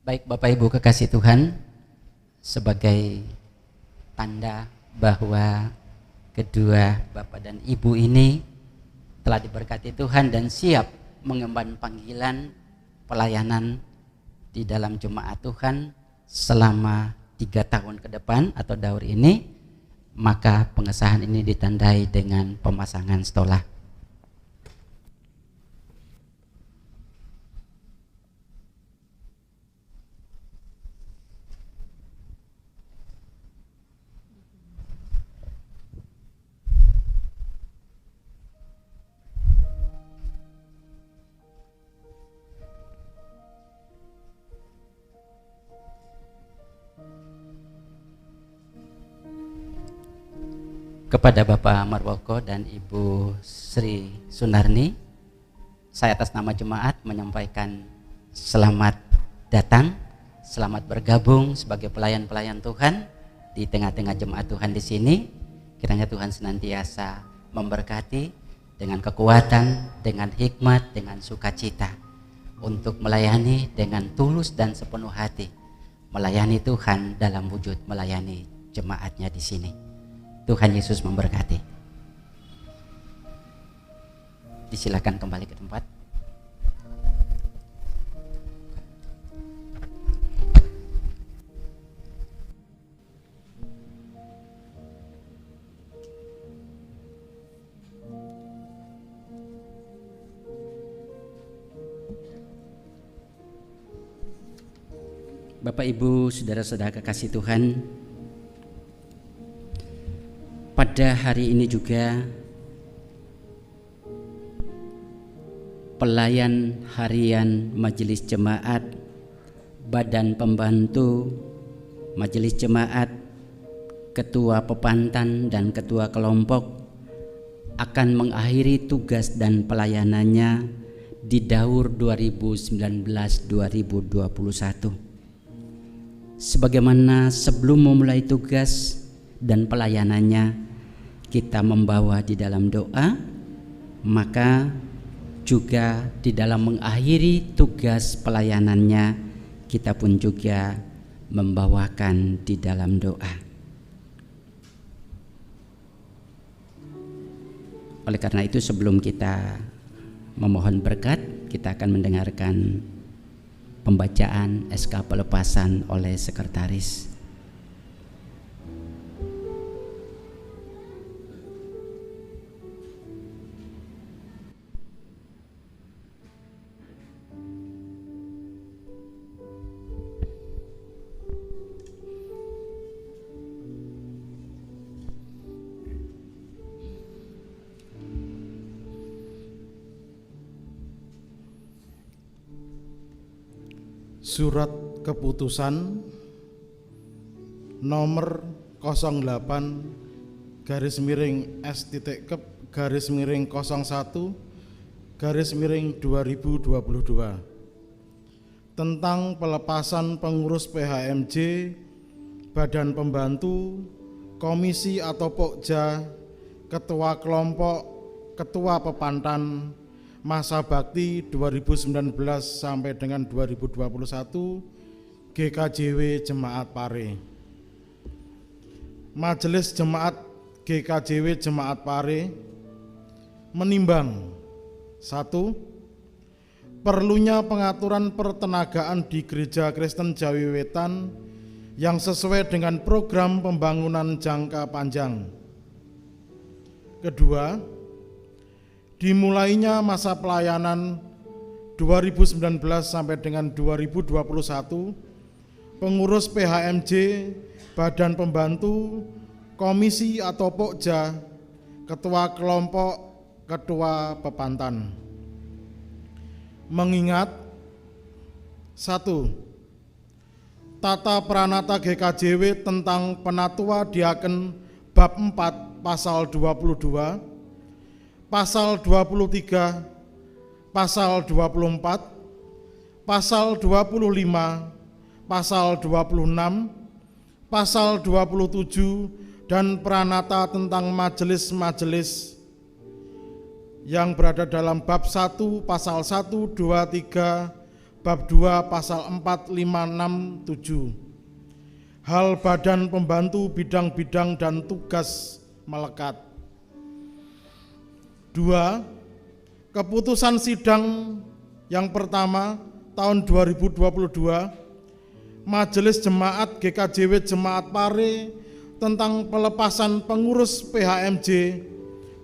Baik Bapak Ibu kekasih Tuhan, sebagai tanda bahwa kedua Bapak dan Ibu ini telah diberkati Tuhan dan siap mengemban panggilan pelayanan di dalam jemaat Tuhan selama 3 tahun ke depan atau daur ini, maka pengesahan ini ditandai dengan pemasangan stola. Kepada Bapak Marwoko dan Ibu Sri Sunarni, saya atas nama jemaat menyampaikan selamat datang, selamat bergabung sebagai pelayan-pelayan Tuhan di tengah-tengah jemaat Tuhan di sini. Kiranya Tuhan senantiasa memberkati dengan kekuatan, dengan hikmat, dengan sukacita untuk melayani dengan tulus dan sepenuh hati, melayani Tuhan dalam wujud melayani jemaatnya di sini. Tuhan Yesus memberkati. Disilakan kembali ke tempat. Bapak Ibu, saudara-saudara kekasih Tuhan, pada hari ini juga pelayan harian Majelis Jemaat Badan Pembantu majelis jemaat, ketua pepantan dan ketua kelompok akan mengakhiri tugas dan pelayanannya di Daur 2019-2021. Sebagaimana sebelum memulai tugas dan pelayanannya kita membawa di dalam doa, maka juga di dalam mengakhiri tugas pelayanannya kita pun juga membawakan di dalam doa. Oleh karena itu, sebelum kita memohon berkat, kita akan mendengarkan pembacaan SK pelepasan oleh sekretaris. Surat keputusan nomor 08/S/01/2022 tentang pelepasan pengurus PHMJ, badan pembantu, komisi atau pokja, ketua kelompok, ketua pepantan, masa bakti 2019 sampai dengan 2021 GKJW Jemaat Pare. Majelis Jemaat GKJW Jemaat Pare menimbang: 1. Perlunya pengaturan pertenagaan di Gereja Kristen Jawi Wetan yang sesuai dengan program pembangunan jangka panjang. Kedua, dimulainya masa pelayanan 2019 sampai dengan 2021 pengurus PHMJ, badan pembantu, komisi atau pokja, ketua kelompok, ketua pepantan. Mengingat: 1. Tata Pranata GKJW tentang Penatua Diaken bab 4 pasal 22, Pasal 23, Pasal 24, Pasal 25, Pasal 26, Pasal 27, dan Pranata tentang majelis-majelis yang berada dalam bab 1, Pasal 1, 2, 3, bab 2, Pasal 4, 5, 6, 7. Hal badan pembantu, bidang-bidang dan tugas melekat. 2. Keputusan sidang yang pertama tahun 2022 Majelis Jemaat GKJW Jemaat Pare tentang pelepasan pengurus PHMJ,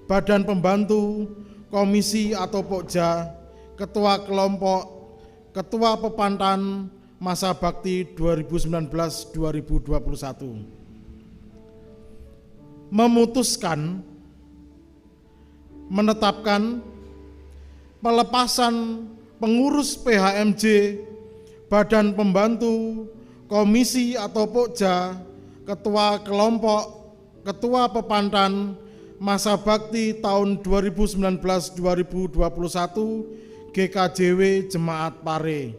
badan pembantu, komisi atau pokja, ketua kelompok, ketua pepantan, masa bakti 2019-2021. Memutuskan menetapkan pelepasan pengurus PHMJ, badan pembantu, komisi atau pokja, ketua kelompok, ketua pepantan, masa bakti tahun 2019-2021 GKJW Jemaat Pare.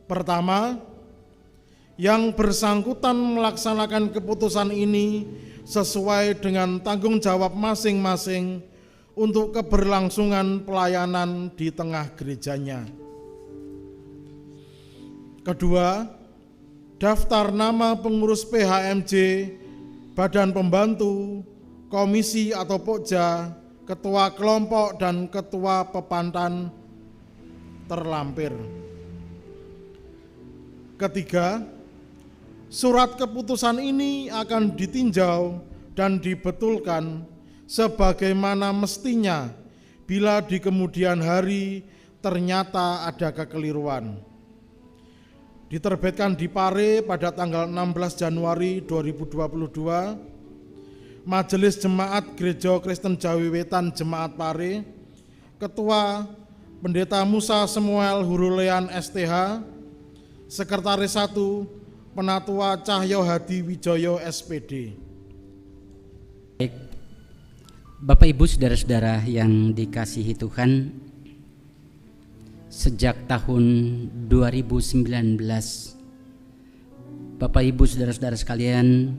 Pertama, yang bersangkutan melaksanakan keputusan ini sesuai dengan tanggung jawab masing-masing untuk keberlangsungan pelayanan di tengah gerejanya. Kedua, daftar nama pengurus PHMJ, badan pembantu, komisi atau pokja, ketua kelompok dan ketua pepantan terlampir. Ketiga, surat keputusan ini akan ditinjau dan dibetulkan sebagaimana mestinya bila di kemudian hari ternyata ada kekeliruan. Diterbitkan di Pare pada tanggal 16 Januari 2022, Majelis Jemaat Gereja Kristen Jawi Wetan Jemaat Pare, Ketua Pendeta Musa Samuel Hurulean STH, Sekretaris 1 Penatua Cahyo Hadi Wijoyo SPD. Baik, Bapak Ibu saudara-saudara yang dikasihi Tuhan, sejak tahun 2019 Bapak Ibu saudara-saudara sekalian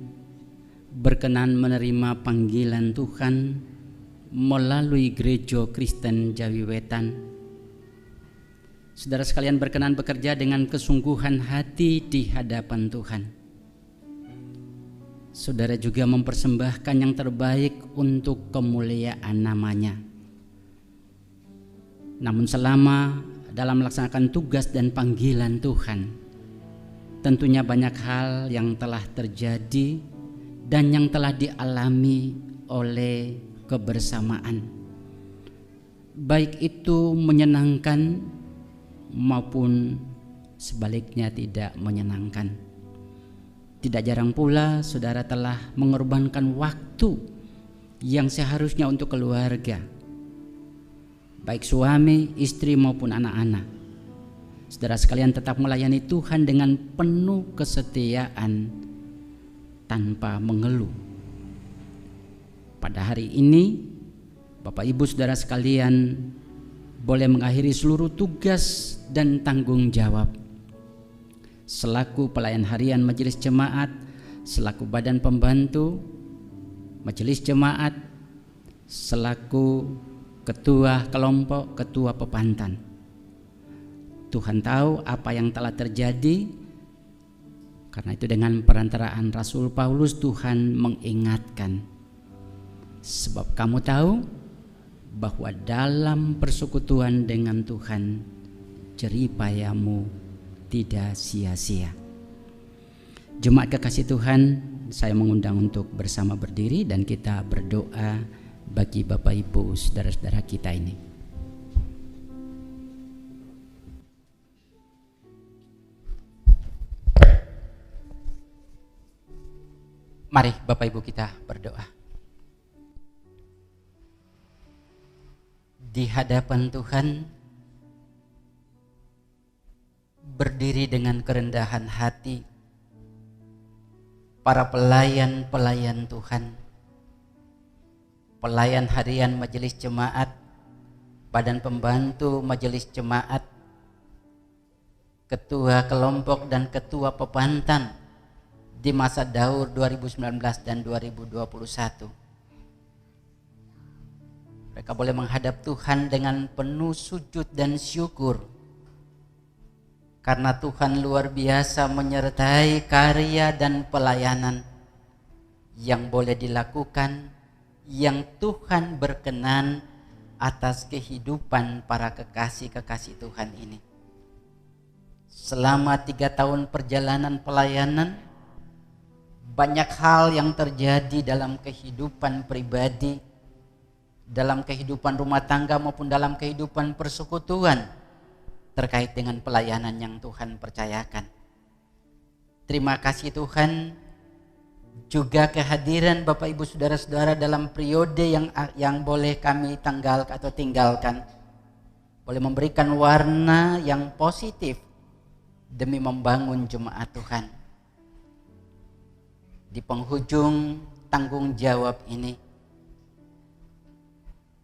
berkenan menerima panggilan Tuhan melalui Gereja Kristen Jawi Wetan. Saudara sekalian berkenan bekerja dengan kesungguhan hati di hadapan Tuhan. Saudara juga mempersembahkan yang terbaik untuk kemuliaan namanya. Namun selama dalam melaksanakan tugas dan panggilan Tuhan, tentunya banyak hal yang telah terjadi dan yang telah dialami oleh kebersamaan. Baik itu menyenangkan maupun sebaliknya tidak menyenangkan. Tidak jarang pula saudara telah mengorbankan waktu yang seharusnya untuk keluarga, baik suami, istri maupun anak-anak. Saudara sekalian tetap melayani Tuhan dengan penuh kesetiaan tanpa mengeluh. Pada hari ini Bapak Ibu saudara sekalian boleh mengakhiri seluruh tugas dan tanggung jawab selaku pelayan harian Majelis Jemaat, selaku badan pembantu Majelis Jemaat, selaku ketua kelompok, ketua pepantan. Tuhan tahu apa yang telah terjadi, karena itu dengan perantaraan Rasul Paulus Tuhan mengingatkan, sebab kamu tahu bahwa dalam persekutuan dengan Tuhan jeripayamu tidak sia-sia. Jemaat kekasih Tuhan, saya mengundang untuk bersama berdiri dan kita berdoa bagi Bapak Ibu saudara-saudara kita ini. Mari Bapak Ibu kita berdoa. Di hadapan Tuhan, berdiri dengan kerendahan hati, para pelayan-pelayan Tuhan, pelayan harian Majelis Jemaat, badan pembantu Majelis Jemaat, ketua kelompok dan ketua pepantan di masa Daur 2019 dan 2021. Mereka boleh menghadap Tuhan dengan penuh sujud dan syukur, karena Tuhan luar biasa menyertai karya dan pelayanan yang boleh dilakukan, yang Tuhan berkenan atas kehidupan para kekasih-kekasih Tuhan ini. Selama 3 tahun perjalanan pelayanan, banyak hal yang terjadi dalam kehidupan pribadi, dalam kehidupan rumah tangga maupun dalam kehidupan persekutuan terkait dengan pelayanan yang Tuhan percayakan. Terima kasih Tuhan, juga kehadiran Bapak Ibu saudara-saudara dalam periode yang boleh kami tinggalkan, boleh memberikan warna yang positif demi membangun jemaat Tuhan. Di penghujung tanggung jawab ini,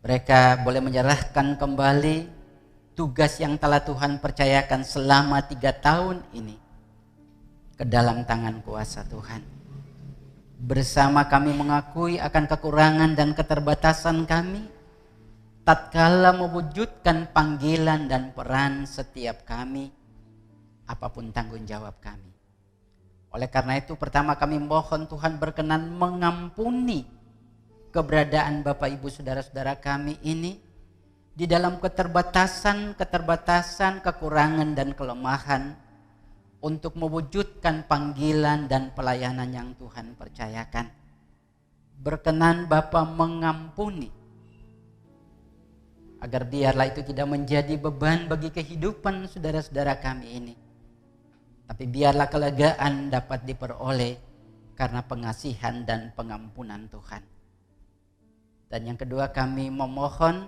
mereka boleh menyerahkan kembali tugas yang telah Tuhan percayakan selama 3 tahun ini ke dalam tangan kuasa Tuhan. Bersama kami mengakui akan kekurangan dan keterbatasan kami tatkala mewujudkan panggilan dan peran setiap kami, apapun tanggung jawab kami. Oleh karena itu, pertama kami mohon Tuhan berkenan mengampuni keberadaan Bapak Ibu saudara-saudara kami ini di dalam keterbatasan, kekurangan dan kelemahan untuk mewujudkan panggilan dan pelayanan yang Tuhan percayakan. Berkenan Bapa mengampuni, agar biarlah itu tidak menjadi beban bagi kehidupan saudara-saudara kami ini, tapi biarlah kelegaan dapat diperoleh karena pengasihan dan pengampunan Tuhan. Dan yang kedua, kami memohon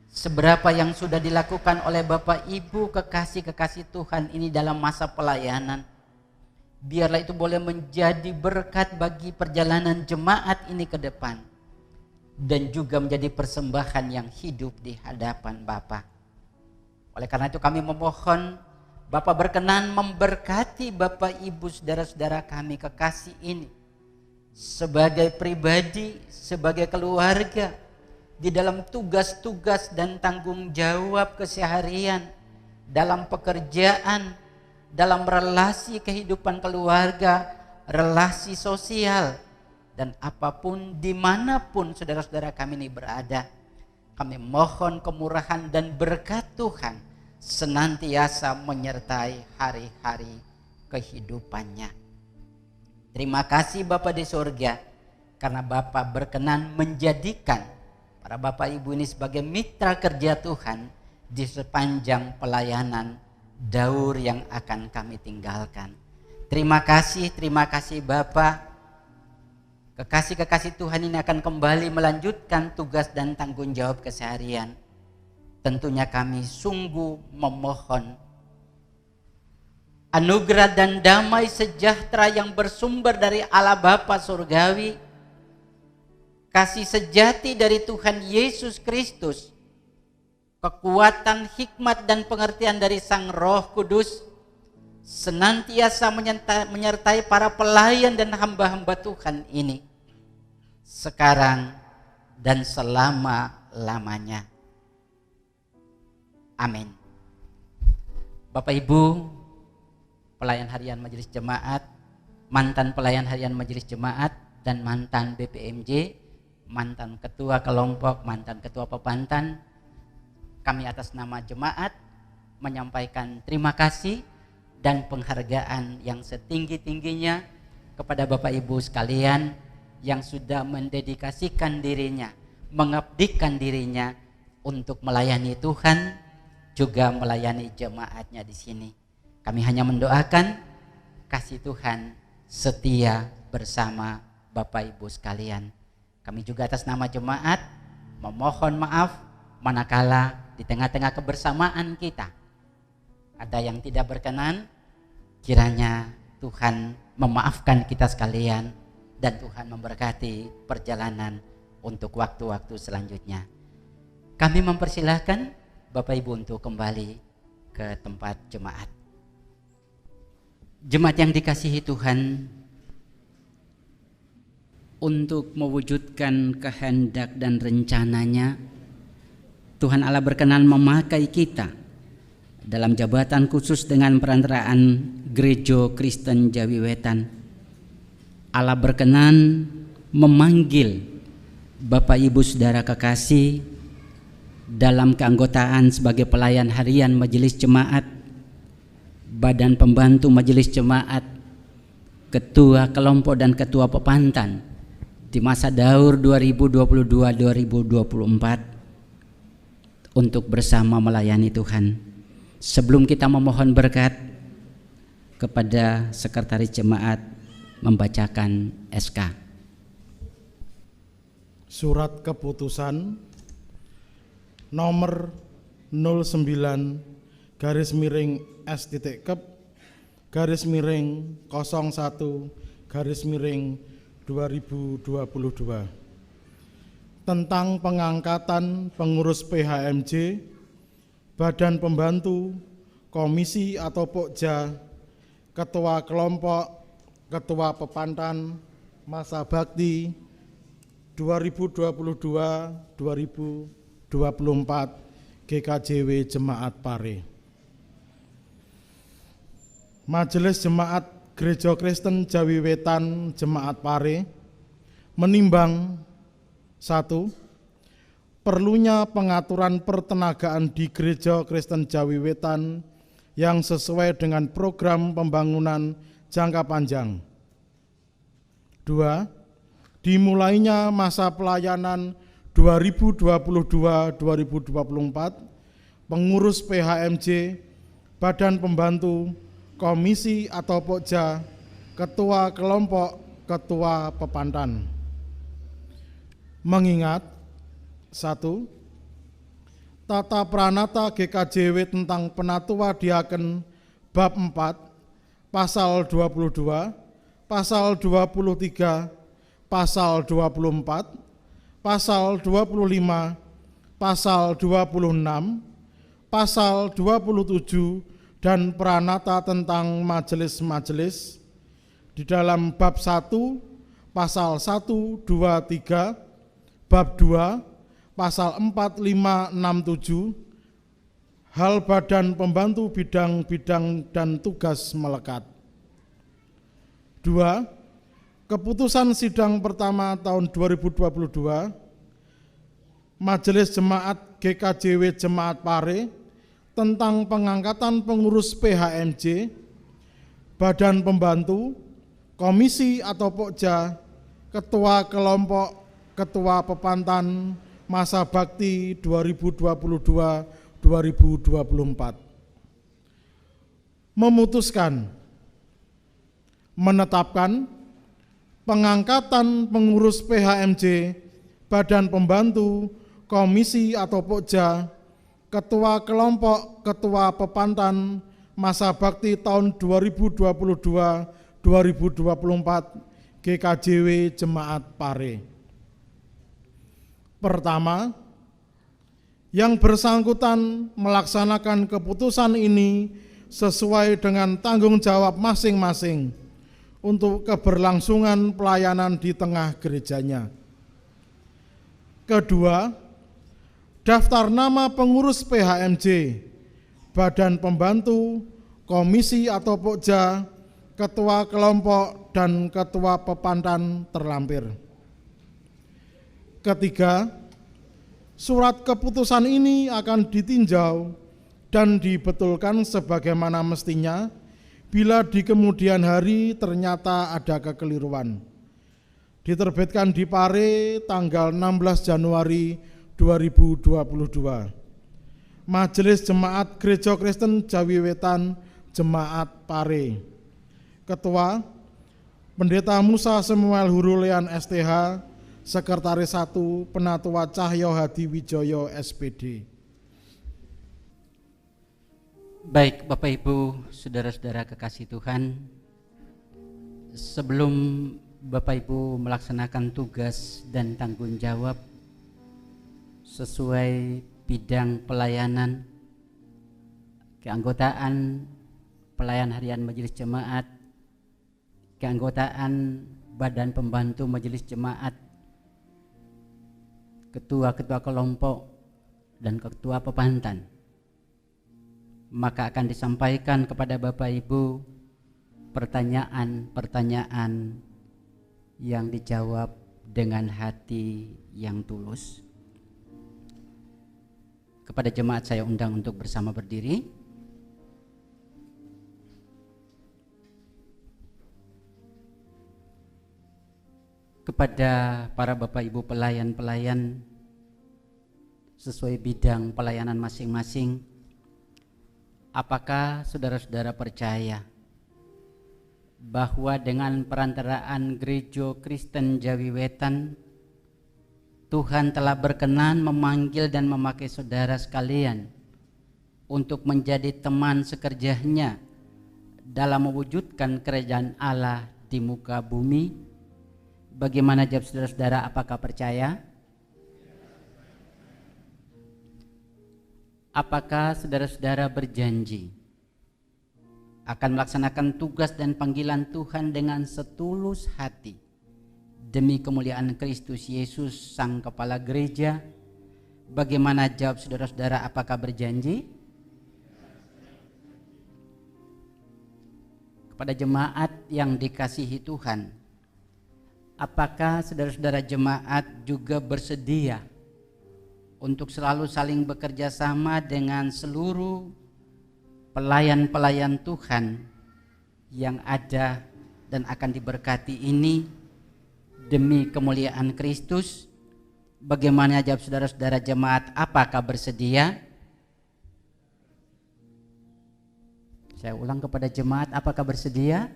seberapa yang sudah dilakukan oleh Bapak Ibu kekasih-kekasih Tuhan ini dalam masa pelayanan, Biarlah itu boleh menjadi berkat bagi perjalanan jemaat ini ke depan, dan juga menjadi persembahan yang hidup di hadapan Bapa. Oleh karena itu kami memohon Bapa berkenan memberkati Bapak Ibu saudara-saudara kami kekasih ini sebagai pribadi, sebagai keluarga, di dalam tugas-tugas dan tanggung jawab keseharian, dalam pekerjaan, dalam relasi kehidupan keluarga, relasi sosial, dan apapun dimanapun saudara-saudara kami ini berada. Kami mohon kemurahan dan berkat Tuhan senantiasa menyertai hari-hari kehidupannya. Terima kasih Bapa di surga, karena Bapa berkenan menjadikan para Bapak Ibu ini sebagai mitra kerja Tuhan di sepanjang pelayanan daur yang akan kami tinggalkan. Terima kasih Bapa. Kekasih-kekasih Tuhan ini akan kembali melanjutkan tugas dan tanggung jawab keseharian. Tentunya kami sungguh memohon anugerah dan damai sejahtera yang bersumber dari Allah Bapa Surgawi, kasih sejati dari Tuhan Yesus Kristus, kekuatan, hikmat, dan pengertian dari Sang Roh Kudus senantiasa menyertai para pelayan dan hamba-hamba Tuhan ini sekarang dan selama-lamanya. Amin. Bapak Ibu pelayan harian Majelis Jemaat, mantan pelayan harian Majelis Jemaat, dan mantan BPMJ, mantan ketua kelompok, mantan ketua pepantan, kami atas nama jemaat menyampaikan terima kasih dan penghargaan yang setinggi-tingginya kepada Bapak Ibu sekalian yang sudah mendedikasikan dirinya, mengabdikan dirinya untuk melayani Tuhan, juga melayani jemaatnya di sini. Kami hanya mendoakan kasih Tuhan setia bersama Bapak Ibu sekalian. Kami juga atas nama jemaat memohon maaf manakala di tengah-tengah kebersamaan kita ada yang tidak berkenan. Kiranya Tuhan memaafkan kita sekalian dan Tuhan memberkati perjalanan untuk waktu-waktu selanjutnya. Kami mempersilahkan Bapak Ibu untuk kembali ke tempat jemaat. Jemaat yang dikasihi Tuhan, untuk mewujudkan kehendak dan rencananya, Tuhan Allah berkenan memakai kita dalam jabatan khusus dengan perantaraan Gereja Kristen Jawi Wetan. Allah berkenan memanggil Bapak Ibu saudara kekasih dalam keanggotaan sebagai pelayan harian Majelis Jemaat, badan pembantu Majelis Jemaat, ketua kelompok dan ketua pepantan di masa daur 2022-2024 untuk bersama melayani Tuhan. Sebelum kita memohon berkat, kepada Sekretaris Jemaat membacakan SK. Surat keputusan nomor 09/S.01/2022 tentang pengangkatan pengurus PHMJ, badan pembantu, komisi atau pokja, ketua kelompok, ketua pepantan, masa bakti 2022-2024 GKJW Jemaat Pare. Majelis Jemaat Gereja Kristen Jawi Wetan Jemaat Pare menimbang 1. Perlunya pengaturan pertenagaan di Gereja Kristen Jawi Wetan yang sesuai dengan program pembangunan jangka panjang. 2. Dimulainya masa pelayanan 2022-2024 pengurus PHMJ, badan pembantu, komisi atau pokja, ketua kelompok, ketua pepantan. Mengingat 1. Tata Pranata GKJW tentang Penatua Diaken bab 4 pasal 22, pasal 23, pasal 24, pasal 25, pasal 26, pasal 27, dan Pranata tentang majelis-majelis di dalam bab 1, pasal 1, 2, 3, bab 2, pasal 4, 5, 6, 7, hal badan pembantu bidang-bidang dan tugas melekat. 2. Keputusan sidang pertama tahun 2022, Majelis Jemaat GKJW Jemaat Pare tentang pengangkatan pengurus PHMJ, badan pembantu, komisi atau pokja, ketua kelompok, ketua pepantan, masa bakti 2022-2024. Memutuskan menetapkan pengangkatan pengurus PHMJ, badan pembantu, komisi atau pokja, ketua kelompok, ketua pepantan, masa bakti tahun 2022-2024 GKJW Jemaat Pare. Pertama, yang bersangkutan melaksanakan keputusan ini sesuai dengan tanggung jawab masing-masing untuk keberlangsungan pelayanan di tengah gerejanya. Kedua, daftar nama pengurus PHMJ, badan pembantu, komisi atau pokja, ketua kelompok, dan ketua pepantan terlampir. Ketiga, surat keputusan ini akan ditinjau dan dibetulkan sebagaimana mestinya bila di kemudian hari ternyata ada kekeliruan. Diterbitkan di Pare tanggal 16 Januari 2022. Majelis Jemaat Gereja Kristen Jawi Wetan Jemaat Pare. Ketua Pendeta Musa Samuel Hurulean STH, Sekretaris 1 Penatua Cahyo Hadi Wijoyo SPD. Baik Bapak Ibu, saudara-saudara kekasih Tuhan, sebelum Bapak Ibu melaksanakan tugas dan tanggung jawab sesuai bidang pelayanan, keanggotaan pelayan harian Majelis Jemaat, keanggotaan badan pembantu Majelis Jemaat, ketua-ketua kelompok, dan ketua pepantan, maka akan disampaikan kepada Bapak Ibu pertanyaan-pertanyaan yang dijawab dengan hati yang tulus. Kepada jemaat saya undang untuk bersama berdiri. Kepada para Bapak Ibu pelayan-pelayan sesuai bidang pelayanan masing-masing, apakah saudara-saudara percaya bahwa dengan perantaraan Gereja Kristen Jawi Wetan, Tuhan telah berkenan memanggil dan memakai saudara sekalian untuk menjadi teman sekerjanya dalam mewujudkan kerajaan Allah di muka bumi? Bagaimana jawab saudara-saudara, apakah percaya? Apakah saudara-saudara berjanji akan melaksanakan tugas dan panggilan Tuhan dengan setulus hati demi kemuliaan Kristus Yesus Sang Kepala Gereja? Bagaimana jawab saudara-saudara, apakah berjanji? Kepada jemaat yang dikasihi Tuhan, apakah saudara-saudara jemaat juga bersedia untuk selalu saling bekerja sama dengan seluruh pelayan-pelayan Tuhan yang ada dan akan diberkati ini demi kemuliaan Kristus? Bagaimana jawab saudara-saudara jemaat, apakah bersedia? Saya ulang kepada jemaat, apakah bersedia?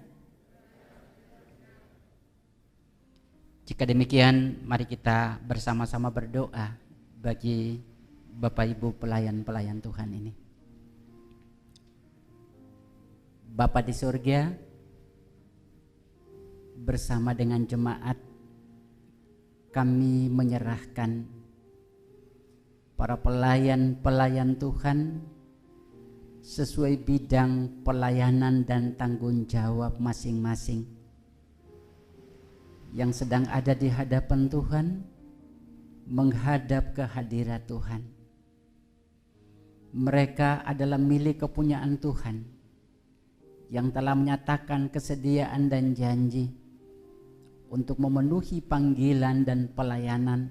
Jika demikian, mari kita bersama-sama berdoa bagi Bapak Ibu pelayan-pelayan Tuhan ini. Bapa di surga, bersama dengan jemaat kami menyerahkan para pelayan-pelayan Tuhan sesuai bidang pelayanan dan tanggung jawab masing-masing yang sedang ada di hadapan Tuhan, menghadap ke hadirat Tuhan. Mereka adalah milik kepunyaan Tuhan yang telah menyatakan kesediaan dan janji untuk memenuhi panggilan dan pelayanan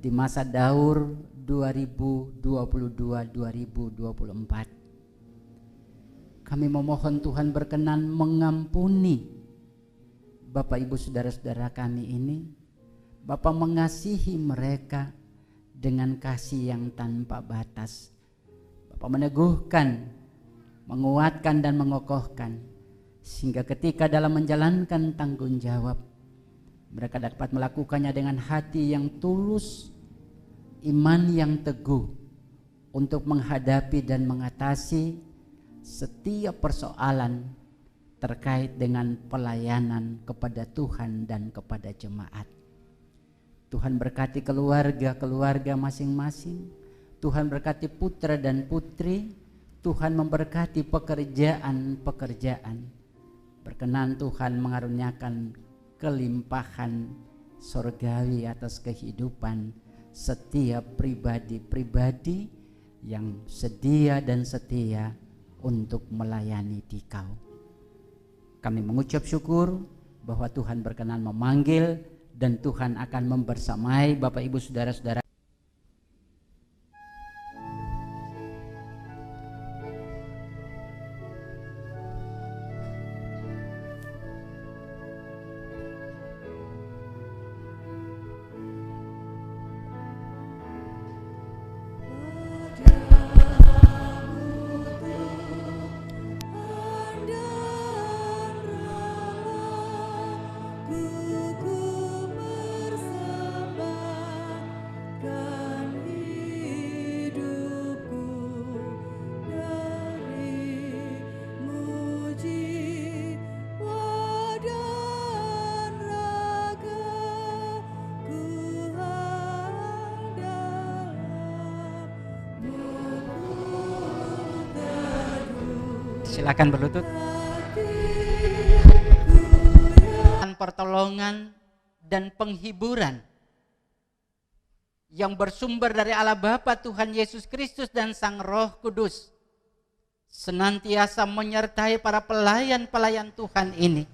di masa Daur 2022-2024. Kami memohon Tuhan berkenan mengampuni Bapak Ibu saudara-saudara kami ini. Bapak mengasihi mereka dengan kasih yang tanpa batas. Bapak meneguhkan, menguatkan dan mengokohkan, sehingga ketika dalam menjalankan tanggung jawab mereka dapat melakukannya dengan hati yang tulus, iman yang teguh untuk menghadapi dan mengatasi setiap persoalan terkait dengan pelayanan kepada Tuhan dan kepada jemaat. Tuhan berkati keluarga-keluarga masing-masing. Tuhan berkati putra dan putri. Tuhan memberkati pekerjaan-pekerjaan. Berkenan Tuhan mengaruniakan kelimpahan surgawi atas kehidupan setiap pribadi-pribadi yang sedia dan setia untuk melayani Dikau. Kami mengucap syukur bahwa Tuhan berkenan memanggil dan Tuhan akan membersamai Bapak Ibu saudara-saudara. Silakan berlutut. Pertolongan dan penghiburan yang bersumber dari Allah Bapa, Tuhan Yesus Kristus dan Sang Roh Kudus senantiasa menyertai para pelayan-pelayan Tuhan ini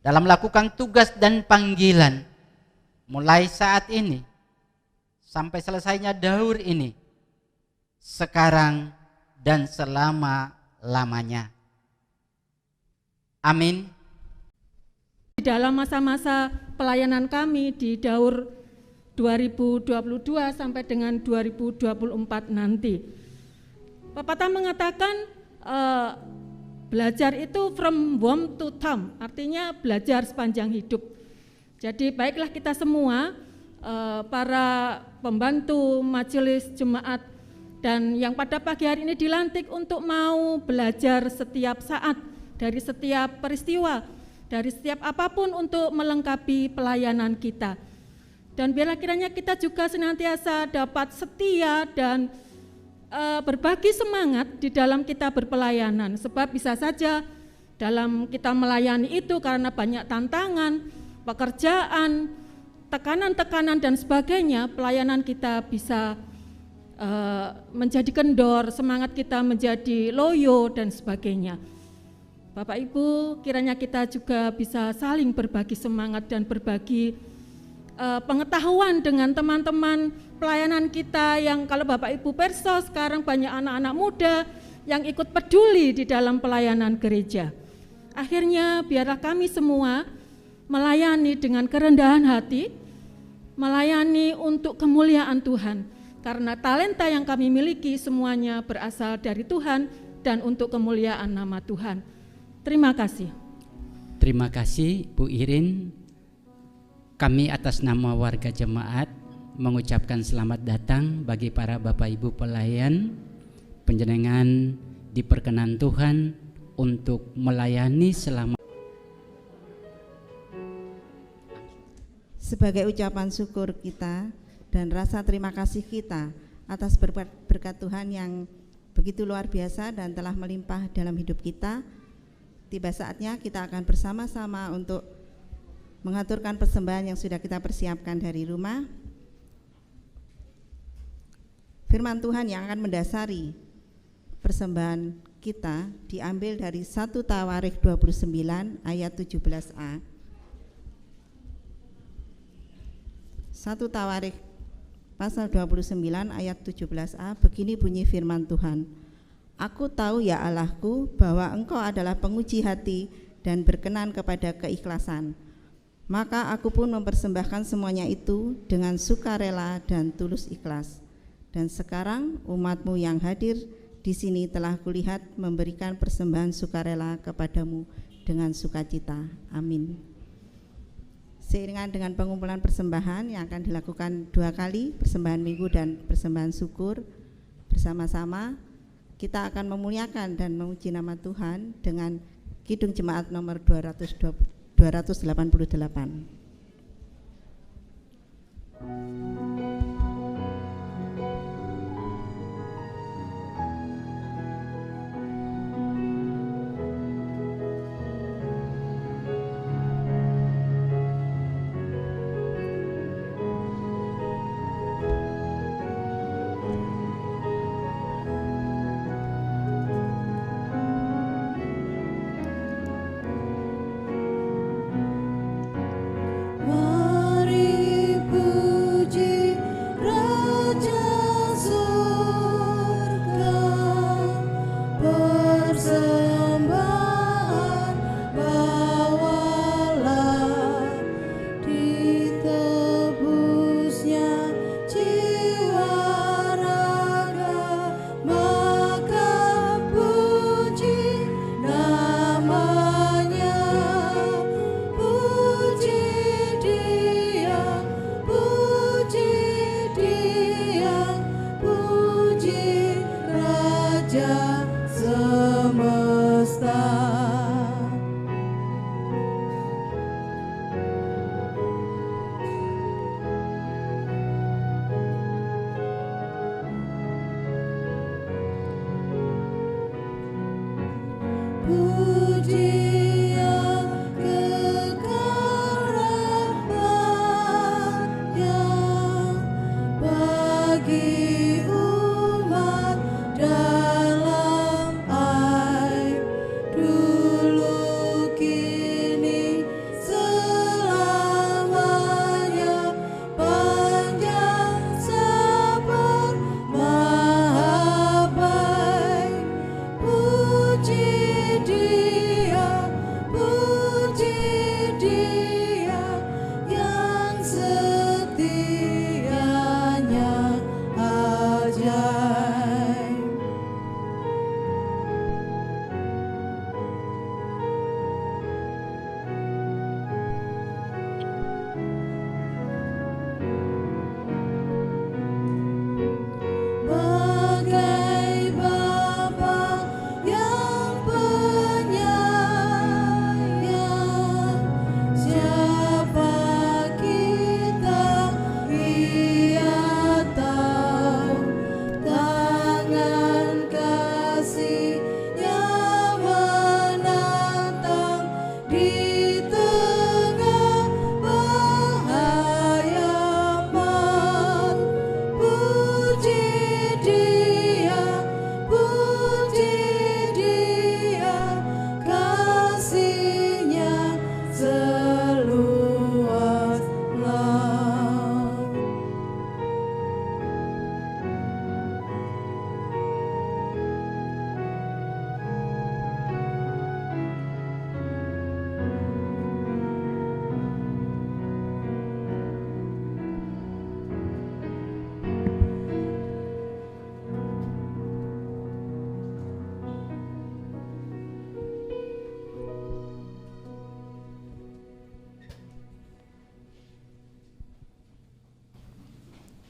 dalam melakukan tugas dan panggilan mulai saat ini sampai selesainya daur ini, sekarang dan selama-lamanya. Amin. Di dalam masa-masa pelayanan kami di Daur 2022 sampai dengan 2024 nanti, Pepatah mengatakan belajar itu from womb to tomb, artinya belajar sepanjang hidup. Jadi baiklah kita semua, para pembantu majelis jemaat dan yang pada pagi hari ini dilantik untuk mau belajar setiap saat dari setiap peristiwa, dari setiap apapun untuk melengkapi pelayanan kita. Dan biarlah kiranya kita juga senantiasa dapat setia dan berbagi semangat di dalam kita berpelayanan. Sebab bisa saja dalam kita melayani itu karena banyak tantangan, pekerjaan, tekanan-tekanan dan sebagainya, pelayanan kita bisa menjadi kendor, semangat kita menjadi loyo dan sebagainya. Bapak Ibu, kiranya kita juga bisa saling berbagi semangat dan berbagi pengetahuan dengan teman-teman pelayanan kita yang kalau Bapak Ibu persos sekarang banyak anak-anak muda yang ikut peduli di dalam pelayanan gereja. Akhirnya biarlah kami semua melayani dengan kerendahan hati, melayani untuk kemuliaan Tuhan, karena talenta yang kami miliki semuanya berasal dari Tuhan dan untuk kemuliaan nama Tuhan. Terima kasih. Terima kasih Bu Irin. Kami atas nama warga jemaat mengucapkan selamat datang bagi para Bapak Ibu pelayan. Panjenengan diperkenan Tuhan untuk melayani selama sebagai ucapan syukur kita dan rasa terima kasih kita atas berkat Tuhan yang begitu luar biasa dan telah melimpah dalam hidup kita. Tiba saatnya kita akan bersama-sama untuk mengaturkan persembahan yang sudah kita persiapkan dari rumah. Firman Tuhan yang akan mendasari persembahan kita diambil dari 1 Tawarikh 29 ayat 17a. 1 Tawarikh pasal 29 ayat 17a, begini bunyi firman Tuhan. Aku tahu ya Allahku bahwa Engkau adalah penguji hati dan berkenan kepada keikhlasan. Maka aku pun mempersembahkan semuanya itu dengan sukarela dan tulus ikhlas. Dan sekarang umat-Mu yang hadir di sini telah kulihat memberikan persembahan sukarela kepadamu dengan sukacita. Amin. Seiringan dengan pengumpulan persembahan yang akan dilakukan 2 kali, persembahan minggu dan persembahan syukur bersama-sama, kita akan memuliakan dan memuji nama Tuhan dengan Kidung Jemaat nomor 288.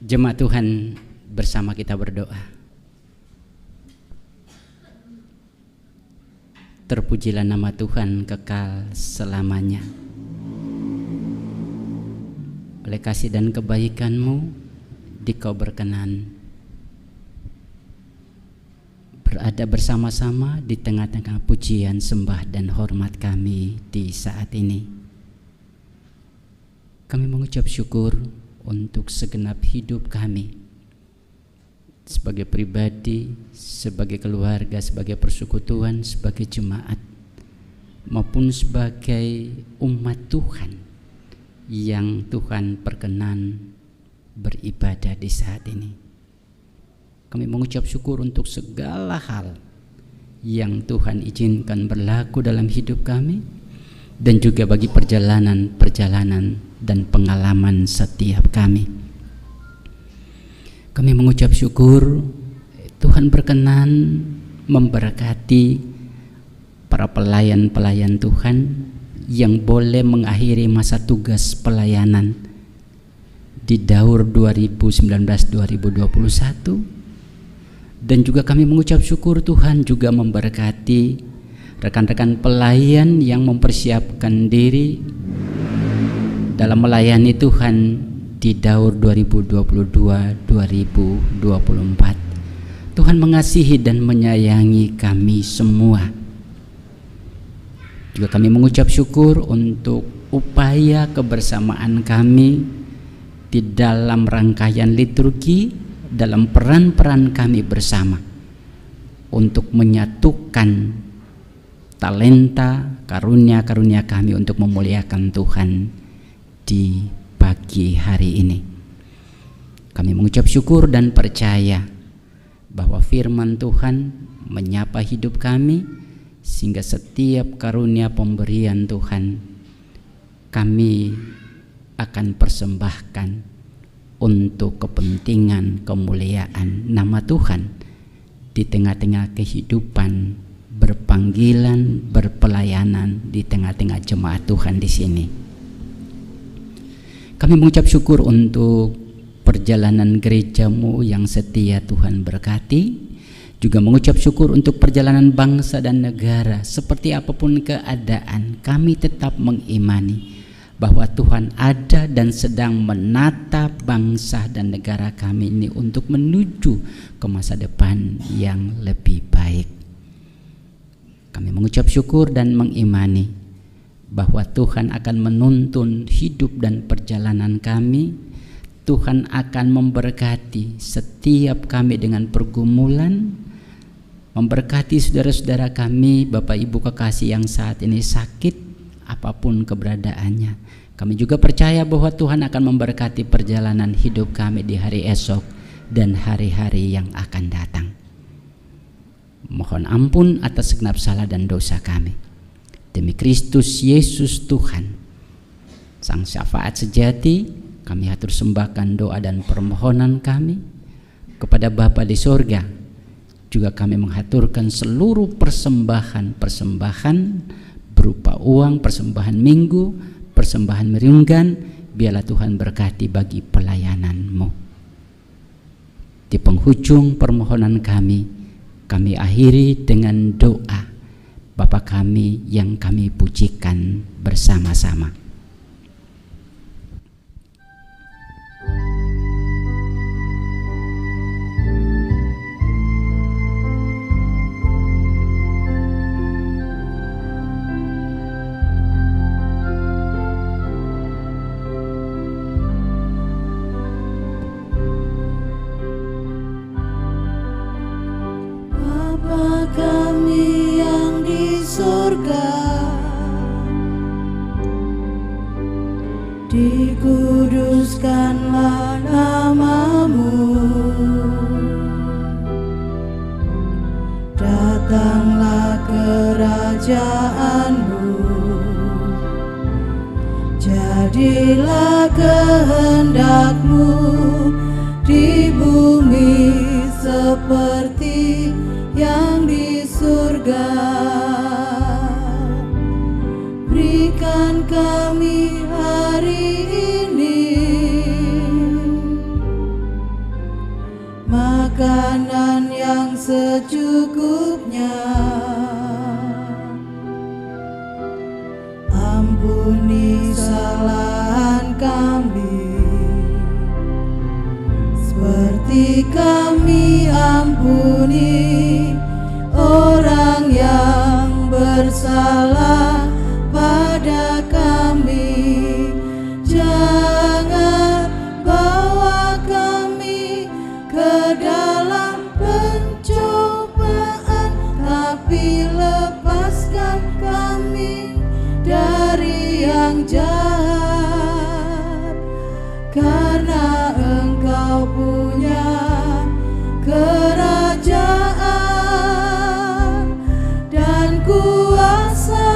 Jemaat Tuhan, bersama kita berdoa. Terpujilah nama Tuhan kekal selamanya. oleh kasih dan kebaikan-Mu, Dikau berkenan berada bersama-sama di tengah-tengah pujian, sembah dan hormat kami di saat ini. Kami mengucap syukur untuk segenap hidup kami sebagai pribadi, sebagai keluarga, sebagai persekutuan, sebagai jemaat, maupun sebagai umat Tuhan yang Tuhan perkenan beribadah di saat ini. Kami mengucap syukur untuk segala hal yang Tuhan izinkan berlaku dalam hidup kami, dan juga bagi perjalanan-perjalanan dan pengalaman setiap kami. Kami mengucap syukur Tuhan berkenan memberkati para pelayan-pelayan Tuhan yang boleh mengakhiri masa tugas pelayanan di Daur 2019-2021. Dan juga kami mengucap syukur Tuhan juga memberkati rekan-rekan pelayan yang mempersiapkan diri dalam melayani Tuhan di Daur 2022-2024. Tuhan mengasihi dan menyayangi kami semua. Juga kami mengucap syukur untuk upaya kebersamaan kami di dalam rangkaian liturgi, dalam peran-peran kami bersama untuk menyatukan talenta, karunia-karunia kami untuk memuliakan Tuhan di pagi hari ini. Kami mengucap syukur dan percaya bahwa firman Tuhan menyapa hidup kami, sehingga setiap karunia pemberian Tuhan kami akan persembahkan untuk kepentingan kemuliaan nama Tuhan di tengah-tengah kehidupan berpanggilan, berpelayanan di tengah-tengah jemaat Tuhan di sini. Kami mengucap syukur untuk perjalanan gereja-Mu yang setia Tuhan berkati. Juga mengucap syukur untuk perjalanan bangsa dan negara. Seperti apapun keadaan, kami tetap mengimani bahwa Tuhan ada dan sedang menata bangsa dan negara kami ini untuk menuju ke masa depan yang lebih baik. Kami mengucap syukur dan mengimani bahwa Tuhan akan menuntun hidup dan perjalanan kami. Tuhan akan memberkati setiap kami dengan pergumulan, memberkati saudara-saudara kami, Bapak Ibu kekasih yang saat ini sakit, apapun keberadaannya. Kami juga percaya bahwa Tuhan akan memberkati perjalanan hidup kami di hari esok dan hari-hari yang akan datang. Mohon ampun atas segenap salah dan dosa kami. Demi Kristus Yesus Tuhan, Sang Syafaat sejati, kami hatur sembahkan doa dan permohonan kami kepada Bapa di sorga. Juga kami menghaturkan seluruh persembahan-persembahan berupa uang, persembahan minggu, persembahan meringgan. Biarlah Tuhan berkati bagi pelayanan-Mu. Di penghujung permohonan kami akhiri dengan doa Bapa kami yang kami pujikan bersama-sama. Bapa kami yang di surga, dikuduskanlah nama-Mu, datanglah kerajaan-Mu, jadilah kehendak-Mu di bumi seperti yang di surga. Berikan kami hari ini makanan yang secukupnya. Ampuni kesalahan kami ampuni orang yang bersalah pada kami. Jangan bawa kami ke dalam pencobaan, tapi lepaskan kami dari yang jahat. Karena Engkau punya kerajaan dan kuasa,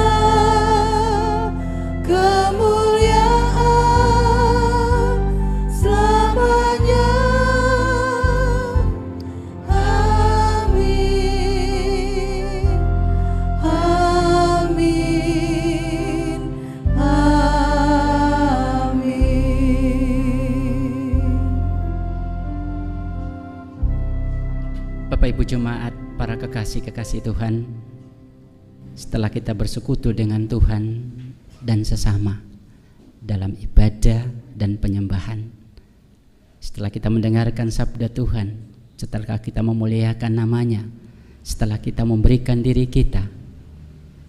kemuliaan selamanya. Amin, amin, amin. Bapak Ibu Jemaat, para kekasih-kekasih Tuhan, setelah kita bersekutu dengan Tuhan dan sesama dalam ibadah dan penyembahan, setelah kita mendengarkan sabda Tuhan, setelah kita memuliakan namanya, setelah kita memberikan diri kita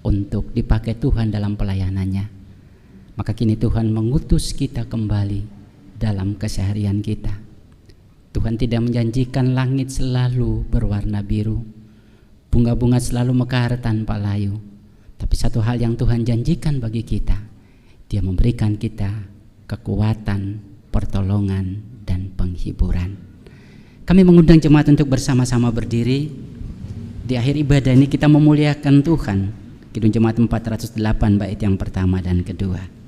untuk dipakai Tuhan dalam pelayanannya, maka kini Tuhan mengutus kita kembali dalam keseharian kita. Tuhan tidak menjanjikan langit selalu berwarna biru, bunga-bunga selalu mekar tanpa layu. Tapi satu hal yang Tuhan janjikan bagi kita, Dia memberikan kita kekuatan, pertolongan, dan penghiburan. Kami mengundang jemaat untuk bersama-sama berdiri. Di akhir ibadah ini kita memuliakan Tuhan. Kidung Jemaat 408 bait yang pertama dan kedua.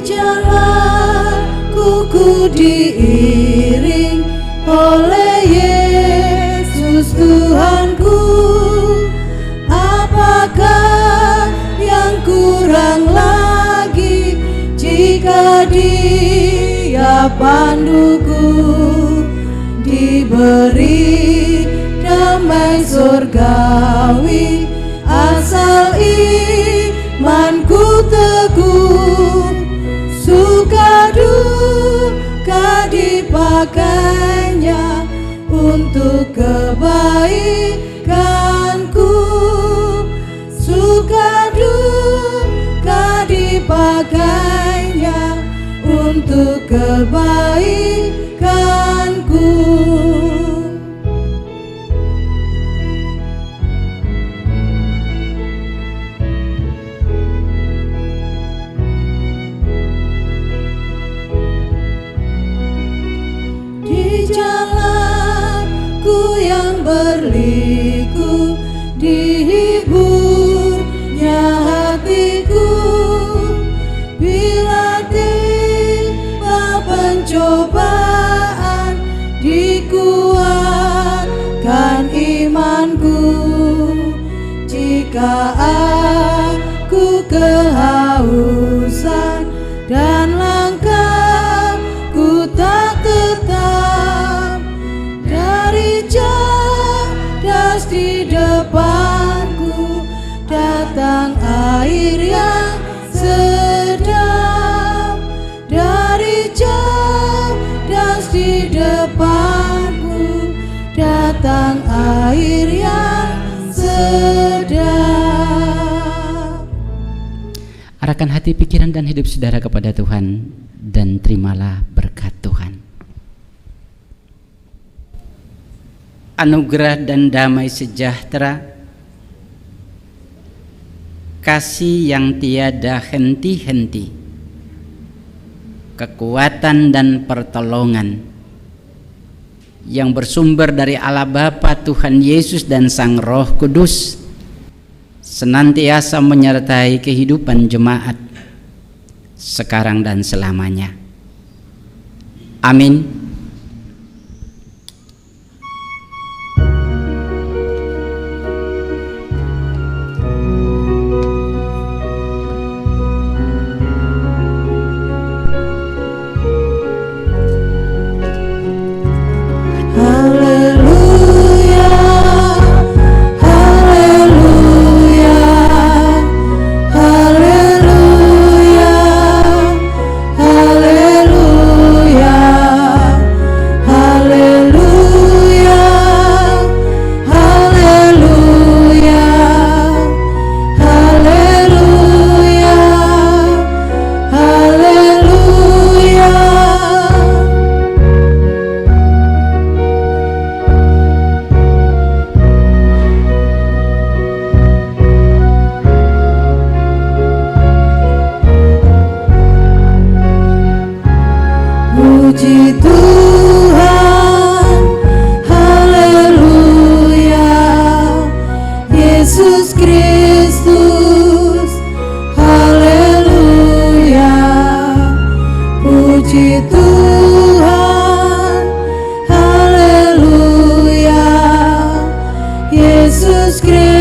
Jalanku ku diiring oleh Yesus Tuhanku. Apakah yang kurang lagi jika Dia panduku? Diberi damai surgawi asal imanku teguh. Suka duka dipakainya untuk kebaikanku. Suka duka dipakainya untuk kebaikanku. Jalanku yang berliku, dihiburnya hatiku. Bila tiba pencobaan, dikuatkan imanku. Jika aku kehausan dan langkahku tak tetap, dari cerdas di depanku datang air yang sedap. Dari cerdas di depanku datang air yang sedap. Arahkan hati, pikiran, dan hidup saudara kepada Tuhan, dan terimalah berkat Tuhan. Anugerah dan damai sejahtera, kasih yang tiada henti-henti, kekuatan dan pertolongan yang bersumber dari Allah Bapa, Tuhan Yesus, dan Sang Roh Kudus senantiasa menyertai kehidupan jemaat sekarang dan selamanya. Amin. Haleluya. Puji Tuhan, haleluya. Yesus Kristus, haleluya. Puji Tuhan, haleluya. Yesus Kristus.